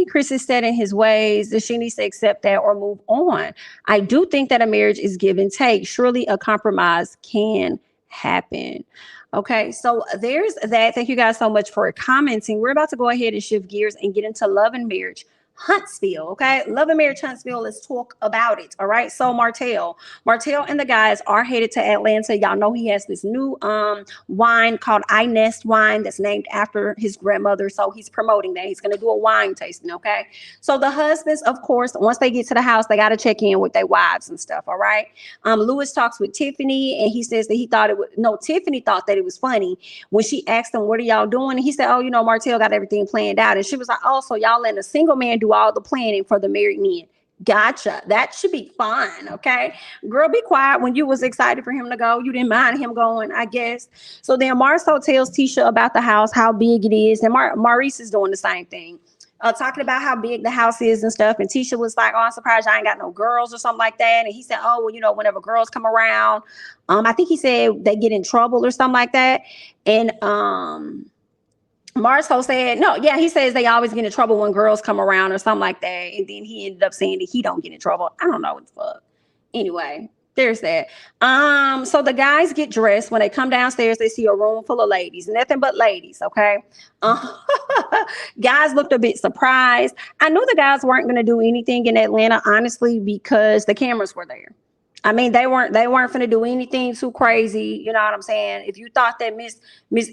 Chris is set in his ways. She needs to accept that or move on. I do think that a marriage is give and take. Surely a compromise can happen. Okay, so there's that. Thank you guys so much for commenting. We're about to go ahead and shift gears and get into love and marriage. Huntsville. Okay, Love and Marriage Huntsville. Let's talk about it. All right. So Martell and the guys are headed to Atlanta. Y'all know he has this new wine called I Nest wine that's named after his grandmother. So he's promoting that. He's gonna do a wine tasting. Okay. So the husbands, of course, once they get to the house, they gotta check in with their wives and stuff. All right. Lewis talks with Tiffany, and he says that he thought it would. No, Tiffany thought that it was funny when she asked him, "What are y'all doing?" And he said, "Oh, you know, Martell got everything planned out." And she was like, "Oh, so y'all letting a single man do all the planning for the married men?" Gotcha. That should be fun. Okay. Girl, be quiet. When you was excited for him to go, you didn't mind him going, I guess. So then Marcel tells Tisha about the house, how big it is. And Maurice is doing the same thing. Talking about how big the house is and stuff. And Tisha was like, "Oh, I'm surprised I ain't got no girls," or something like that. And he said, "Oh, well, you know, whenever girls come around, I think he said they get in trouble or something like that." And Marceau said, no, yeah, he says they always get in trouble when girls come around or something like that. And then he ended up saying that he don't get in trouble. I don't know what the fuck. Anyway, there's that. So the guys get dressed. When they come downstairs, they see a room full of ladies, nothing but ladies. Okay. Guys looked a bit surprised. I knew the guys weren't going to do anything in Atlanta, honestly, because the cameras were there. I mean, they weren't finna do anything too crazy. You know what I'm saying? If you thought that Miss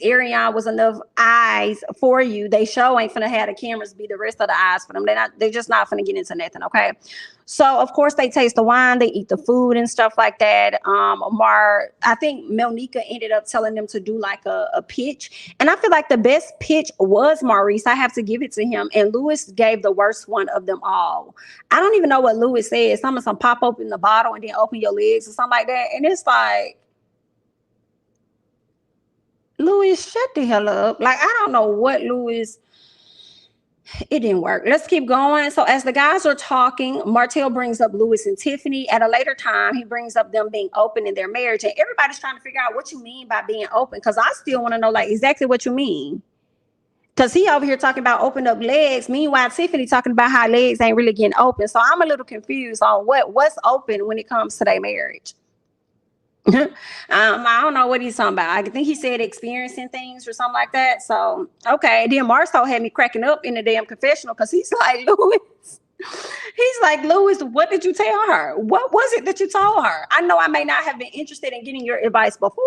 Ariane was enough eyes for you, they sure ain't finna have the cameras be the rest of the eyes for them. They're just not finna get into nothing. Okay. So of course they taste the wine, they eat the food and stuff like that. I think Melnika ended up telling them to do like a pitch. And I feel like the best pitch was Maurice. I have to give it to him. And Lewis gave the worst one of them all. I don't even know what Lewis said. Some pop open the bottle and then open your legs or something like that. And it's like, Lewis, shut the hell up. Like, I don't know what Lewis. It didn't work. Let's keep going. So as the guys are talking, Martell brings up Lewis and Tiffany. At a later time, he brings up them being open in their marriage. And everybody's trying to figure out what you mean by being open. Because I still want to know like exactly what you mean. Because he over here talking about open up legs. Meanwhile, Tiffany talking about how legs ain't really getting open. So I'm a little confused on what's open when it comes to their marriage. I don't know what he's talking about. I think he said experiencing things or something like that. So, okay. Then Marceau had me cracking up in the damn confessional because he's like, Lewis, what did you tell her? What was it that you told her? I know I may not have been interested in getting your advice before,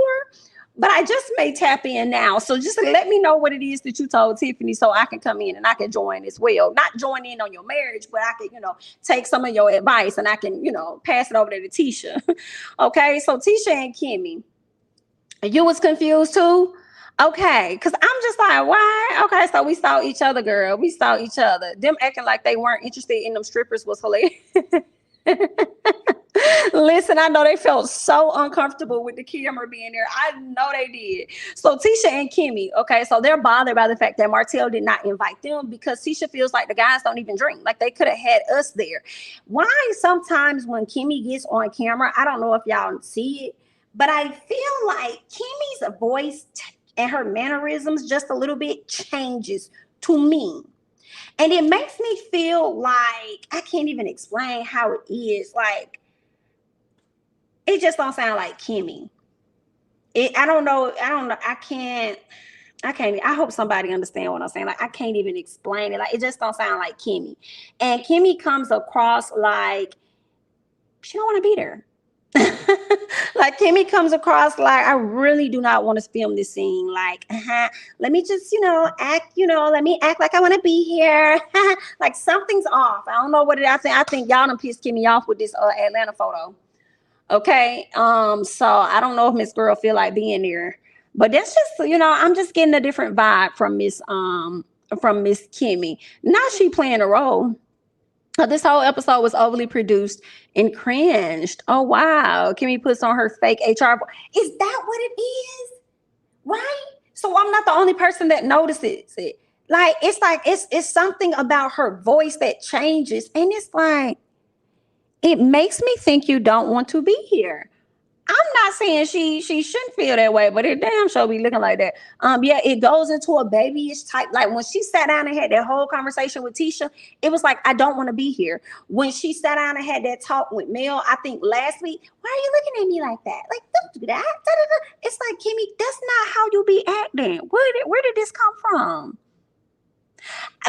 but I just may tap in now. So just let me know what it is that you told Tiffany so I can come in and I can join as well. Not join in on your marriage, but I can, take some of your advice and I can, pass it over to Tisha. Okay, so Tisha and Kimmy, you was confused too? Okay, because I'm just like, why? Okay, so we saw each other, girl. We saw each other. Them acting like they weren't interested in them strippers was hilarious. Listen, I know they felt so uncomfortable with the camera being there. I know they did. So Tisha and Kimmy, okay, so they're bothered by the fact that Martell did not invite them because Tisha feels like the guys don't even drink. Like they could have had us there. Why sometimes when Kimmy gets on camera, I don't know if y'all see it, but I feel like Kimmy's voice and her mannerisms just a little bit changes to me. And it makes me feel like I can't even explain how it is. Like, it just don't sound like Kimmy. I don't know. I hope somebody understand what I'm saying. Like, I can't even explain it. Like, it just don't sound like Kimmy. And Kimmy comes across like she don't want to be there. Like Kimmy comes across like, I really do not want to film this scene. Like, let me just, act, let me act like I want to be here. Like something's off. I don't know what it is. I think y'all done pissed Kimmy off with this Atlanta photo. Okay. So I don't know if Miss Girl feel like being there, but that's just, I'm just getting a different vibe from Miss Kimmy. Now she playing a role. This whole episode was overly produced and cringed. Oh, wow. Kimmy puts on her fake HR. Is that what it is? Right? So I'm not the only person that notices it. Like, it's something about her voice that changes. And it's like, it makes me think you don't want to be here. I'm not saying she shouldn't feel that way, but it damn sure be looking like that. Yeah, it goes into a babyish type. Like when she sat down and had that whole conversation with Tisha, it was like, I don't want to be here. When she sat down and had that talk with Mel, I think last week, why are you looking at me like that? Like, don't do that. It's like, Kimmy, that's not how you be acting. Where did this come from?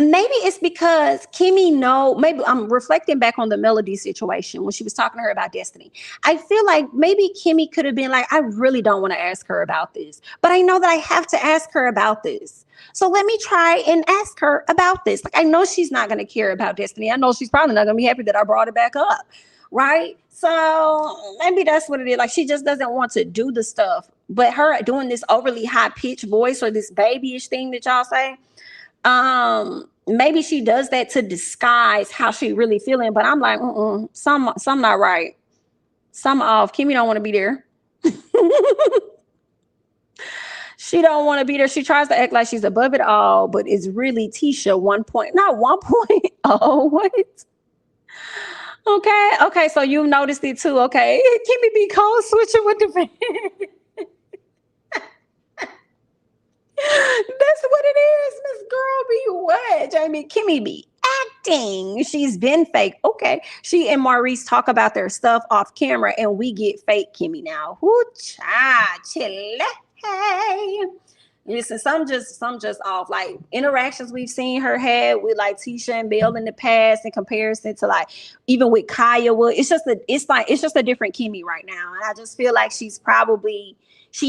Maybe it's because Kimmy maybe I'm reflecting back on the Melody situation when she was talking to her about Destiny. I feel like maybe Kimmy could have been like, I really don't want to ask her about this, but I know that I have to ask her about this. So let me try and ask her about this. Like, I know she's not going to care about Destiny. I know she's probably not going to be happy that I brought it back up. Right. So maybe that's what it is. Like, she just doesn't want to do the stuff, but her doing this overly high pitched voice or this babyish thing that y'all say, maybe she does that to disguise how she really feeling, but I'm like, some not right. Some off. Kimmy don't want to be there. She don't want to be there. She tries to act like she's above it all, but it's really Tisha 1.0. What? Okay, so you've noticed it too. Okay, Kimmy be code switching with the fan. That's what it is. Miss Girl be what? Jamie, Kimmy be acting. She's been fake. Okay. She and Maurice talk about their stuff off camera and we get fake Kimmy now. Whoo cha chile. Hey. Listen, some just off. Like interactions we've seen her have with like Tisha and Bill in the past in comparison to like even with Kaya. It's just a different Kimmy right now. And I just feel like she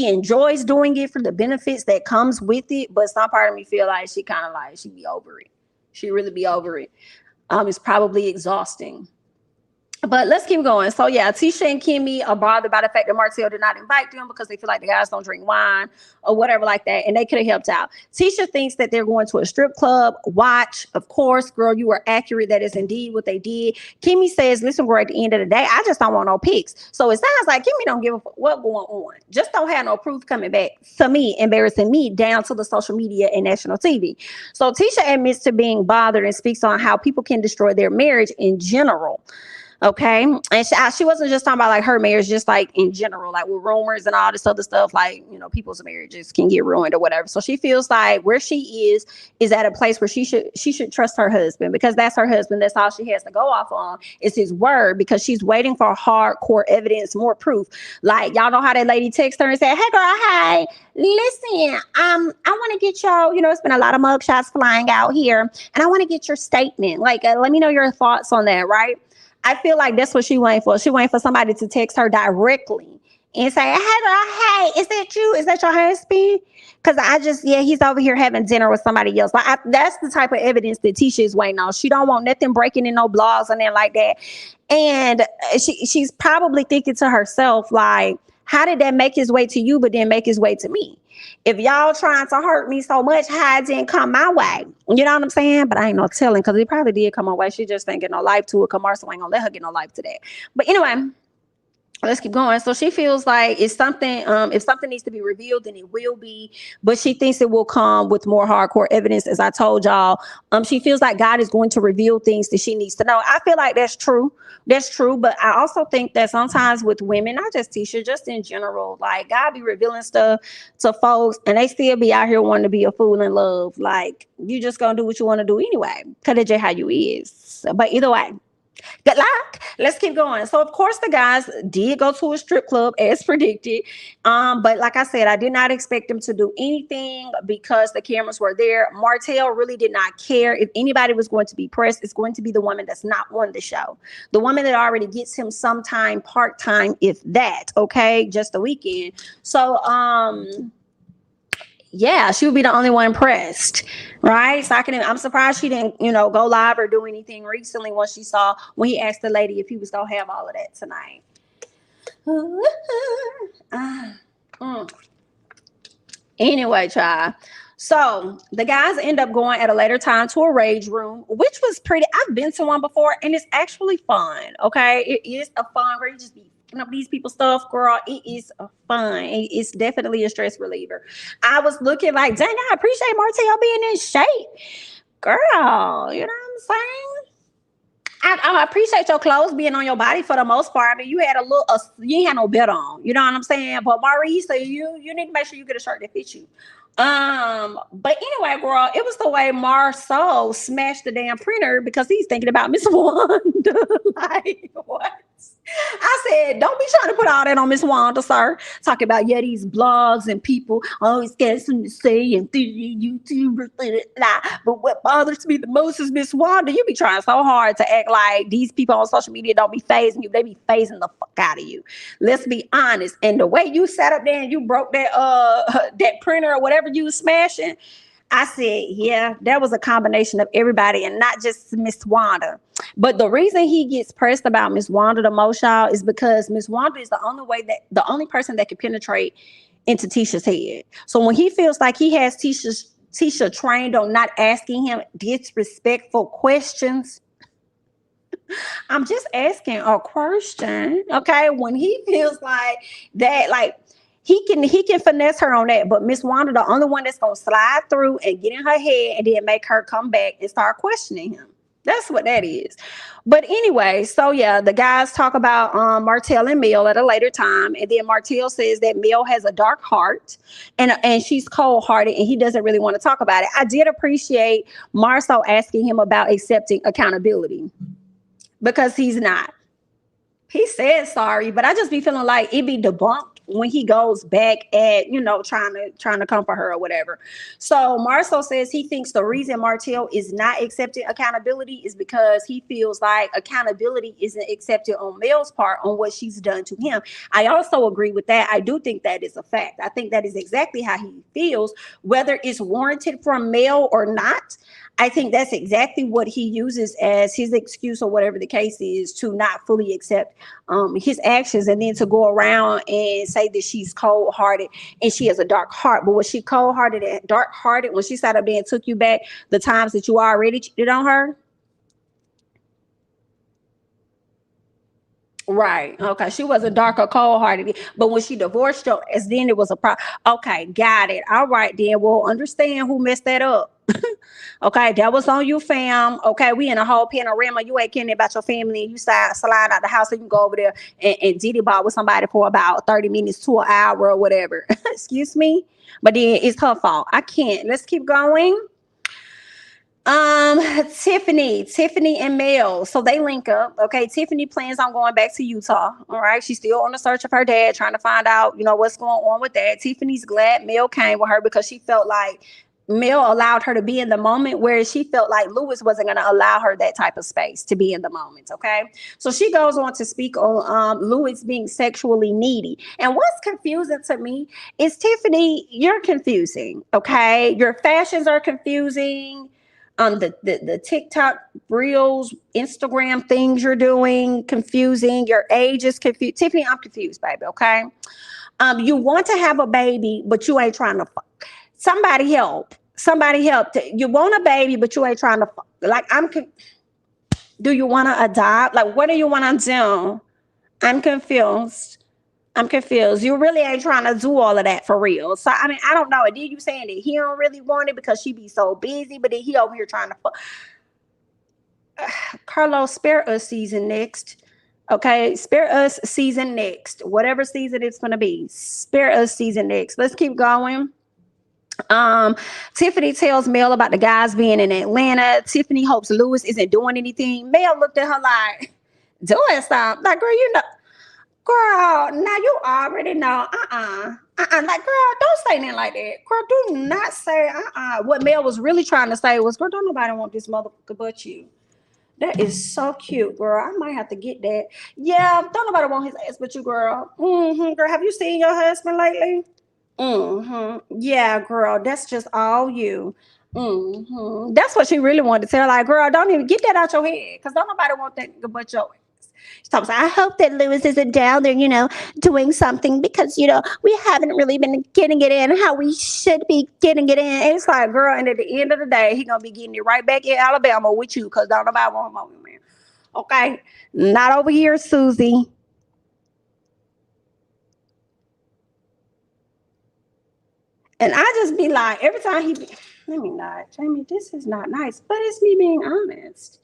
enjoys doing it for the benefits that comes with it, but some part of me feel like she kind of like she be over it. She really be over it. It's probably exhausting. But let's keep going. So yeah, Tisha and Kimmy are bothered by the fact that Martell did not invite them because they feel like the guys don't drink wine or whatever like that, and they could have helped out. Tisha thinks that they're going to a strip club. Watch, of course, girl, you were accurate. That is indeed what they did. Kimmy says, listen, girl, at the end of the day, I just don't want no pics. So it sounds like Kimmy don't give a fuck what's going on. Just don't have no proof coming back to me, embarrassing me down to the social media and national TV. So Tisha admits to being bothered and speaks on how people can destroy their marriage in general. Okay. And she wasn't just talking about like her marriage, just like in general, like with rumors and all this other stuff, like, you know, people's marriages can get ruined or whatever. So she feels like where she is at a place where she should trust her husband because that's her husband. That's all she has to go off on is his word because she's waiting for hardcore evidence, more proof. Like, y'all know how that lady texted her and said, hey girl, hey, listen, I want to get your, you know, it's been a lot of mugshots flying out here and I want to get your statement. Like, let me know your thoughts on that. Right. I feel like that's what she waiting for. She waiting for somebody to text her directly and say, hey, girl, hey, is that you? Is that your husband? Because he's over here having dinner with somebody else. Like that's the type of evidence that Tisha is waiting on. She don't want nothing breaking in no blogs and then like that. And she's probably thinking to herself, like, how did that make his way to you, but then make his way to me? If y'all trying to hurt me so much, how it didn't come my way? You know what I'm saying? But I ain't no telling because it probably did come my way. She just ain't get no life to it. Marcel ain't gonna let her get no life to that. But anyway, let's keep going. So she feels like it's something, if something needs to be revealed, then it will be, but she thinks it will come with more hardcore evidence. As I told y'all, she feels like God is going to reveal things that she needs to know. I feel like that's true. That's true. But I also think that sometimes with women, not just Tisha, just in general, like God be revealing stuff to folks and they still be out here wanting to be a fool in love. Like you just gonna do what you want to do anyway. Cause that's just how you is. But either way, good luck. Let's keep going. So, of course, the guys did go to a strip club as predicted. But like I said, I did not expect them to do anything because the cameras were there. Martell really did not care. If anybody was going to be pressed, it's going to be the woman that's not on the show. The woman that already gets him sometime part-time, if that, okay, just a weekend. So, yeah, she would be the only one impressed, right? So I'm surprised she didn't, go live or do anything recently when he asked the lady if he was gonna have all of that tonight. Anyway, child. So the guys end up going at a later time to a rage room, which was pretty. I've been to one before, and it's actually fun. Okay, it is a fun where you just be up these people's stuff, girl. It is fun. It's definitely a stress reliever. I was looking like, dang, I appreciate Martell being in shape, girl. You know what I'm saying? I appreciate your clothes being on your body for the most part. I mean, you had you ain't had no belt on. You know what I'm saying? But Maurice, you need to make sure you get a shirt that fits you. But anyway, girl, it was the way Marceau smashed the damn printer because he's thinking about Miss Wanda. Like, what? I said, don't be trying to put all that on Miss Wanda, sir. Talking about, yeah, these blogs and people always got something to say and YouTubers, blah. But what bothers me the most is Miss Wanda. You be trying so hard to act like these people on social media don't be phasing you. They be phasing the fuck out of you. Let's be honest. And the way you sat up there and you broke that that printer or whatever you was smashing, I said, yeah, that was a combination of everybody and not just Miss Wanda. But the reason he gets pressed about Miss Wanda the most, y'all, is because Miss Wanda is the only person that can penetrate into Tisha's head. So when he feels like he has Tisha trained on not asking him disrespectful questions, I'm just asking a question, okay? When he feels like that, like he can finesse her on that, but Miss Wanda, the only one that's gonna slide through and get in her head and then make her come back and start questioning him. That's what that is. But anyway, so yeah, the guys talk about Martell and Mel at a later time, and then Martell says that Mel has a dark heart and she's cold hearted, and he doesn't really want to talk about it. I did appreciate Marceau asking him about accepting accountability, because he's not. He said sorry, but I just be feeling like it be debunked when he goes back at, trying to comfort her or whatever. So Marceau says he thinks the reason Martell is not accepting accountability is because he feels like accountability isn't accepted on Mel's part on what she's done to him. I also agree with that. I do think that is a fact. I think that is exactly how he feels, whether it's warranted from Mel or not. I think that's exactly what he uses as his excuse or whatever the case is to not fully accept his actions, and then to go around and say that she's cold-hearted and she has a dark heart. But was she cold-hearted and dark-hearted when she sat up there and took you back the times that you already cheated on her? Right. Okay. She wasn't dark or cold hearted, but when she divorced you, as then it was a problem. Okay. Got it. All right. Then we'll understand who messed that up. Okay. That was on you, fam. Okay. We in a whole panorama. You ain't caring about your family, and you slide out the house and you go over there and diddy ball with somebody for about 30 minutes to an hour or whatever. Excuse me. But then it's her fault. I can't. Let's keep going. Um, Tiffany and Mel. So they link up. Okay. Tiffany plans on going back to Utah. All right. She's still on the search of her dad, trying to find out, what's going on with that. Tiffany's glad Mel came with her because she felt like Mel allowed her to be in the moment, whereas she felt like Lewis wasn't going to allow her that type of space to be in the moment. Okay. So she goes on to speak on Lewis being sexually needy. And what's confusing to me is, Tiffany, you're confusing. Okay. Your fashions are confusing. The TikTok reels, Instagram things you're doing, confusing. Your age is confused. Tiffany, I'm confused, baby. Okay. You want to have a baby, but you ain't trying to fuck. Somebody help. Somebody help. You want a baby, but you ain't trying to fuck. Like, do you want to adopt? Like, what do you want to do? I'm confused. I'm confused. You really ain't trying to do all of that for real. So, I mean, I don't know. And then you saying that he don't really want it because she be so busy, but then he over here trying to fuck. Carlos, spare us season next. Okay, spare us season next. Whatever season it's going to be. Spare us season next. Let's keep going. Tiffany tells Mel about the guys being in Atlanta. Tiffany hopes Lewis isn't doing anything. Mel looked at her like, doing something. Like, girl, now you already know. Like, girl, don't say nothing like that. Girl, do not say What Mel was really trying to say was, girl, don't nobody want this motherfucker but you. That is so cute, girl. I might have to get that. Yeah, don't nobody want his ass but you, girl. Girl, have you seen your husband lately? Yeah, girl, that's just all you. That's what she really wanted to tell. Like, girl, don't even get that out your head, because don't nobody want that but your ass. She talks, I hope that Lewis isn't down there, doing something, because, we haven't really been getting it in how we should be getting it in. And it's like, girl, and at the end of the day, he gonna be getting it right back in Alabama with you, because don't nobody want him over here. Okay? Not over here, Susie. And I just be like, every time let me not, Jamie, this is not nice, but it's me being honest.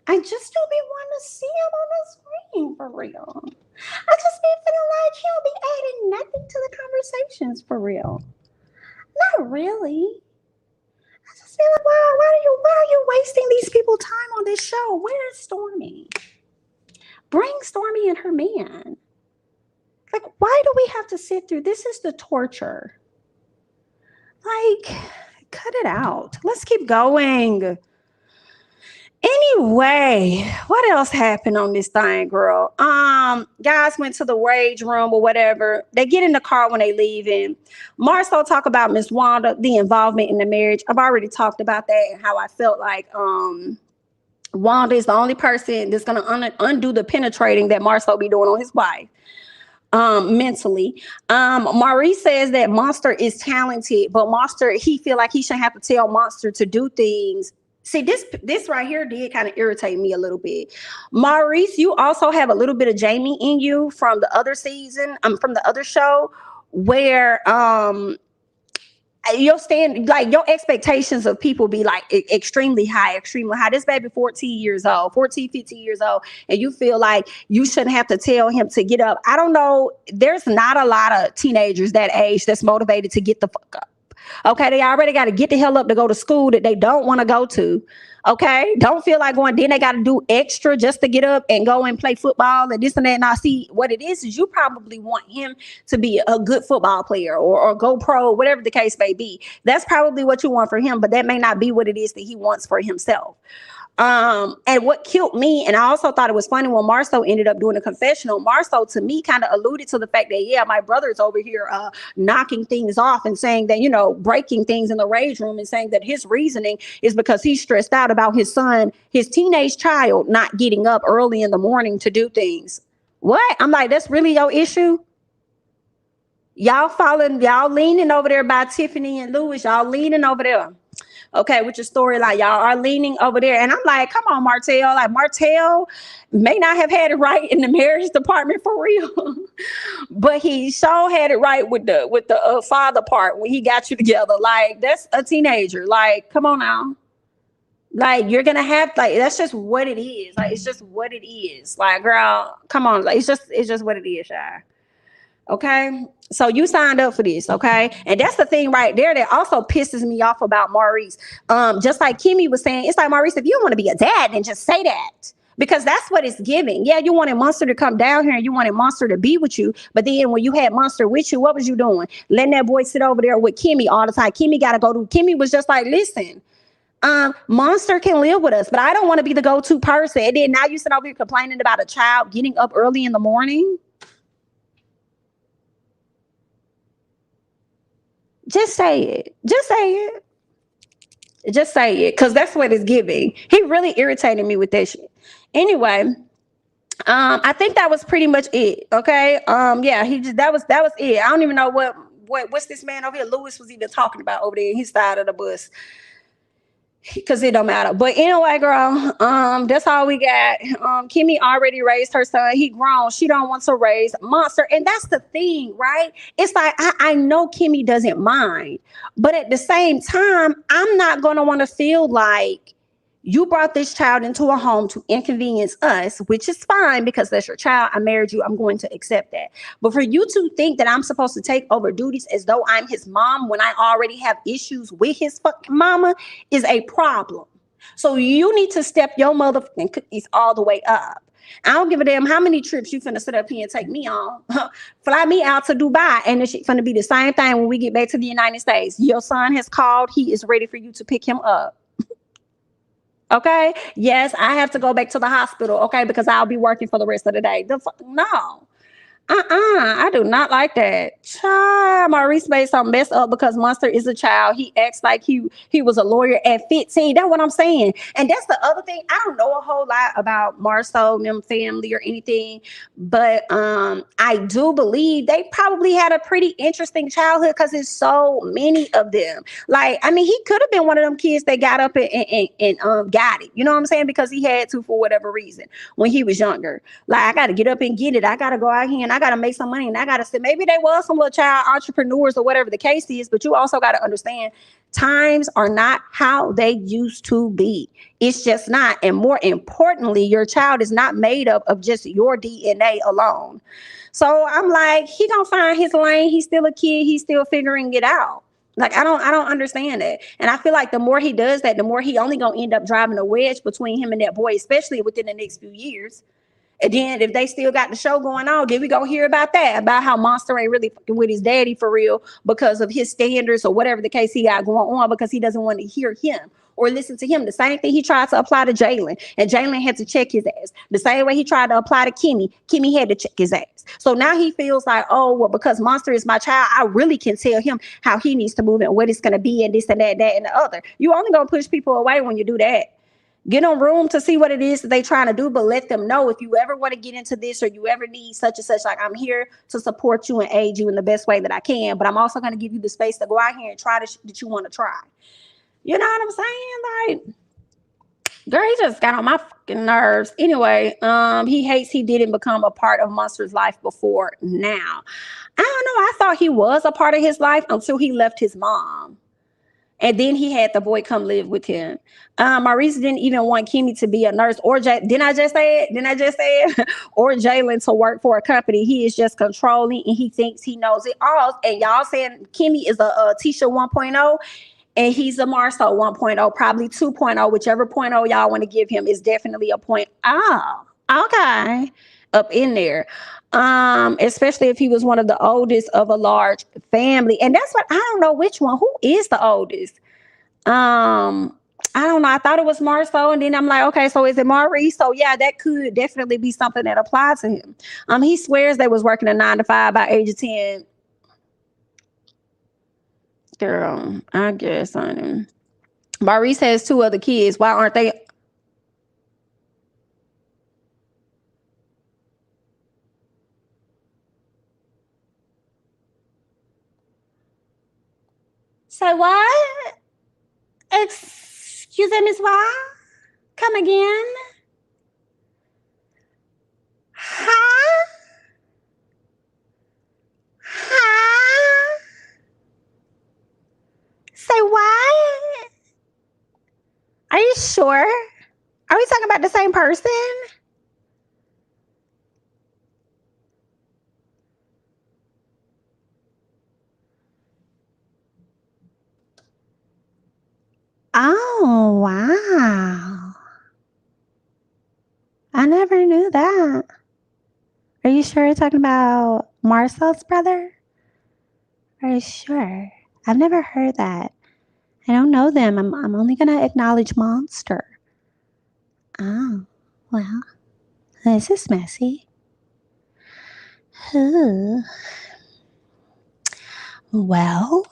I just don't be wanting to see him on the screen for real. I just be feeling like he'll be adding nothing to the conversations for real. Not really. I just feel like, why are you wasting these people's time on this show? Where is Stormy? Bring Stormy and her man. Like, why do we have to sit through this? Is the torture. Like, cut it out. Let's keep going. Anyway, what else happened on this thing, girl? Guys went to the rage room or whatever. They get in the car when they leaving. Marcel talk about Miss Wanda, the involvement in the marriage. I've already talked about that and how I felt like Wanda is the only person that's gonna undo the penetrating that Marcel be doing on his wife. Mentally. Maurice says that Monster is talented, but Monster, he feel like he shouldn't have to tell Monster to do things. See, this right here did kind of irritate me a little bit. Maurice, you also have a little bit of Jamie in you from the other season, from the other show, where your your expectations of people be like extremely high. This baby 14 years old, 14, 15 years old, and you feel like you shouldn't have to tell him to get up. I don't know. There's not a lot of teenagers that age that's motivated to get the fuck up. Okay, they already got to get the hell up to go to school that they don't want to go to. Okay, don't feel like going. Then they got to do extra just to get up and go and play football and this and that. And I see what it is you probably want him to be a good football player or go pro, whatever the case may be. That's probably what you want for him, but that may not be what it is that he wants for himself. And what killed me, and I also thought it was funny when Marceau ended up doing a confessional. Marceau, to me, kind of alluded to the fact that, yeah, my brother's over here knocking things off and saying that, you know, breaking things in the rage room and saying that his reasoning is because he's stressed out about his son, his teenage child, not getting up early in the morning to do things. What? I'm like, that's really your issue? Y'all leaning over there by Tiffany and Louis. Y'all leaning over there. Okay, with your storyline, y'all are leaning over there. And I'm like, come on, Martell. Like, Martell may not have had it right in the marriage department for real, but he sure had it right with the father part when he got you together. Like, that's a teenager. Like, come on now. Like, you're gonna have, like, that's just what it is. Like, it's just what it is. Like, girl, come on. Like, it's just what it is, Shy. Okay, so you signed up for this, okay? And that's the thing right there that also pisses me off about Maurice. Just like Kimmy was saying, it's like, Maurice, if you want to be a dad, then just say that. Because that's what it's giving. Yeah, you wanted Monster to come down here and you wanted Monster to be with you. But then when you had Monster with you, what was you doing? Letting that boy sit over there with Kimmy all the time. Kimmy got to go to, Kimmy was just like, listen, Monster can live with us, but I don't want to be the go-to person. And then now you sit over here complaining about a child getting up early in the morning. Just say it. Just say it. Just say it. Because that's what it's giving. He really irritated me with that shit. Anyway, I think that was pretty much it. Okay. Yeah, that was it. I don't even know what's this man over here, Lewis, was even talking about over there in his side of the bus. Because it don't matter. But anyway, girl, that's all we got. Kimmy already raised her son. He grown. She don't want to raise Monster. And that's the thing, right? It's like, I know Kimmy doesn't mind. But at the same time, I'm not going to want to feel like you brought this child into a home to inconvenience us, which is fine because that's your child. I married you. I'm going to accept that. But for you to think that I'm supposed to take over duties as though I'm his mom when I already have issues with his fucking mama is a problem. So you need to step your motherfucking cookies all the way up. I don't give a damn how many trips you finna sit up here and take me on. Fly me out to Dubai and it's finna be the same thing when we get back to the United States. Your son has called. He is ready for you to pick him up. Okay. Yes, I have to go back to the hospital. Okay, because I'll be working for the rest of the day. No. I do not like that. Child, Maurice made something messed up because Monster is a child. He acts like he was a lawyer at 15. That's what I'm saying. And that's the other thing. I don't know a whole lot about Marceau and them family or anything, but I do believe they probably had a pretty interesting childhood because there's so many of them. Like, I mean, he could have been one of them kids that got up and got it. You know what I'm saying? Because he had to for whatever reason when he was younger. Like, I got to get up and get it. I got to go out here and I got to make some money and I got to say, maybe they was some little child entrepreneurs or whatever the case is, but you also got to understand times are not how they used to be. It's just not. And more importantly, your child is not made up of just your DNA alone. So I'm like, he gonna find his lane. He's still a kid. He's still figuring it out. Like, I don't understand it. And I feel like the more he does that, the more he only gonna end up driving a wedge between him and that boy, especially within the next few years. And then if they still got the show going on, then we go hear about that, about how Monster ain't really fucking with his daddy for real because of his standards or whatever the case he got going on, because he doesn't want to hear him or listen to him. The same thing he tried to apply to Jalen, and Jalen had to check his ass. The same way he tried to apply to Kimmy, Kimmy had to check his ass. So now he feels like, oh, well, because Monster is my child, I really can tell him how he needs to move and what it's going to be and this and that, and the other. You only going to push people away when you do that. Get them room to see what it is that they trying to do, but let them know if you ever want to get into this or you ever need such and such, like, I'm here to support you and aid you in the best way that I can, but I'm also going to give you the space to go out here and try that you want to try. You know what I'm saying? Like, girl, he just got on my fucking nerves. Anyway, he hates he didn't become a part of Monster's life before now. I don't know. I thought he was a part of his life until he left his mom. And then he had the boy come live with him. Maurice didn't even want Kimmy to be a nurse or didn't I just say it? Or Jalen to work for a company. He is just controlling and he thinks he knows it all. And y'all saying Kimmy is a Tisha 1.0 and he's a Marcel 1.0, probably 2.0, whichever 0.0 y'all want to give him is definitely a point. Oh, okay. Up in there. Especially if he was one of the oldest of a large family. And that's what I don't know which one. Who is the oldest? I don't know. I thought it was Marceau, and then I'm like, okay, so is it Maurice? So yeah, that could definitely be something that applies to him. He swears they was working a 9 to 5 by age of 10. Girl, I guess on him. Maurice has 2 other kids. Why aren't they? So what? Excuse me, Miss Why? Come again? Huh? Huh? Say what? Are you sure? Are we talking about the same person? Oh, wow. I never knew that. Are you sure you're talking about Marcel's brother? Are you sure? I've never heard that. I don't know them. I'm only going to acknowledge Monster. Oh, well, this is messy. Ooh. Well,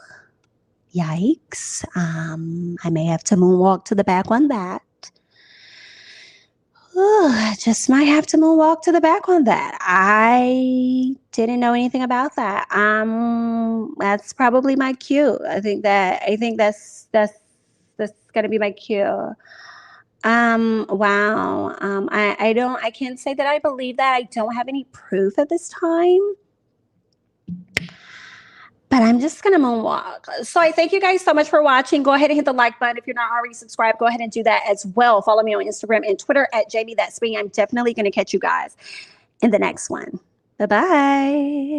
yikes. I may have to moonwalk to the back on that. Ooh, I just might have to moonwalk to the back on that. I didn't know anything about that. That's probably my cue. I think that's gonna be my cue. Wow. I can't say that I believe that. I don't have any proof at this time. But I'm just going to moonwalk. So I thank you guys so much for watching. Go ahead and hit the like button. If you're not already subscribed, go ahead and do that as well. Follow me on Instagram and Twitter at jamithatsme. I'm definitely going to catch you guys in the next one. Bye-bye.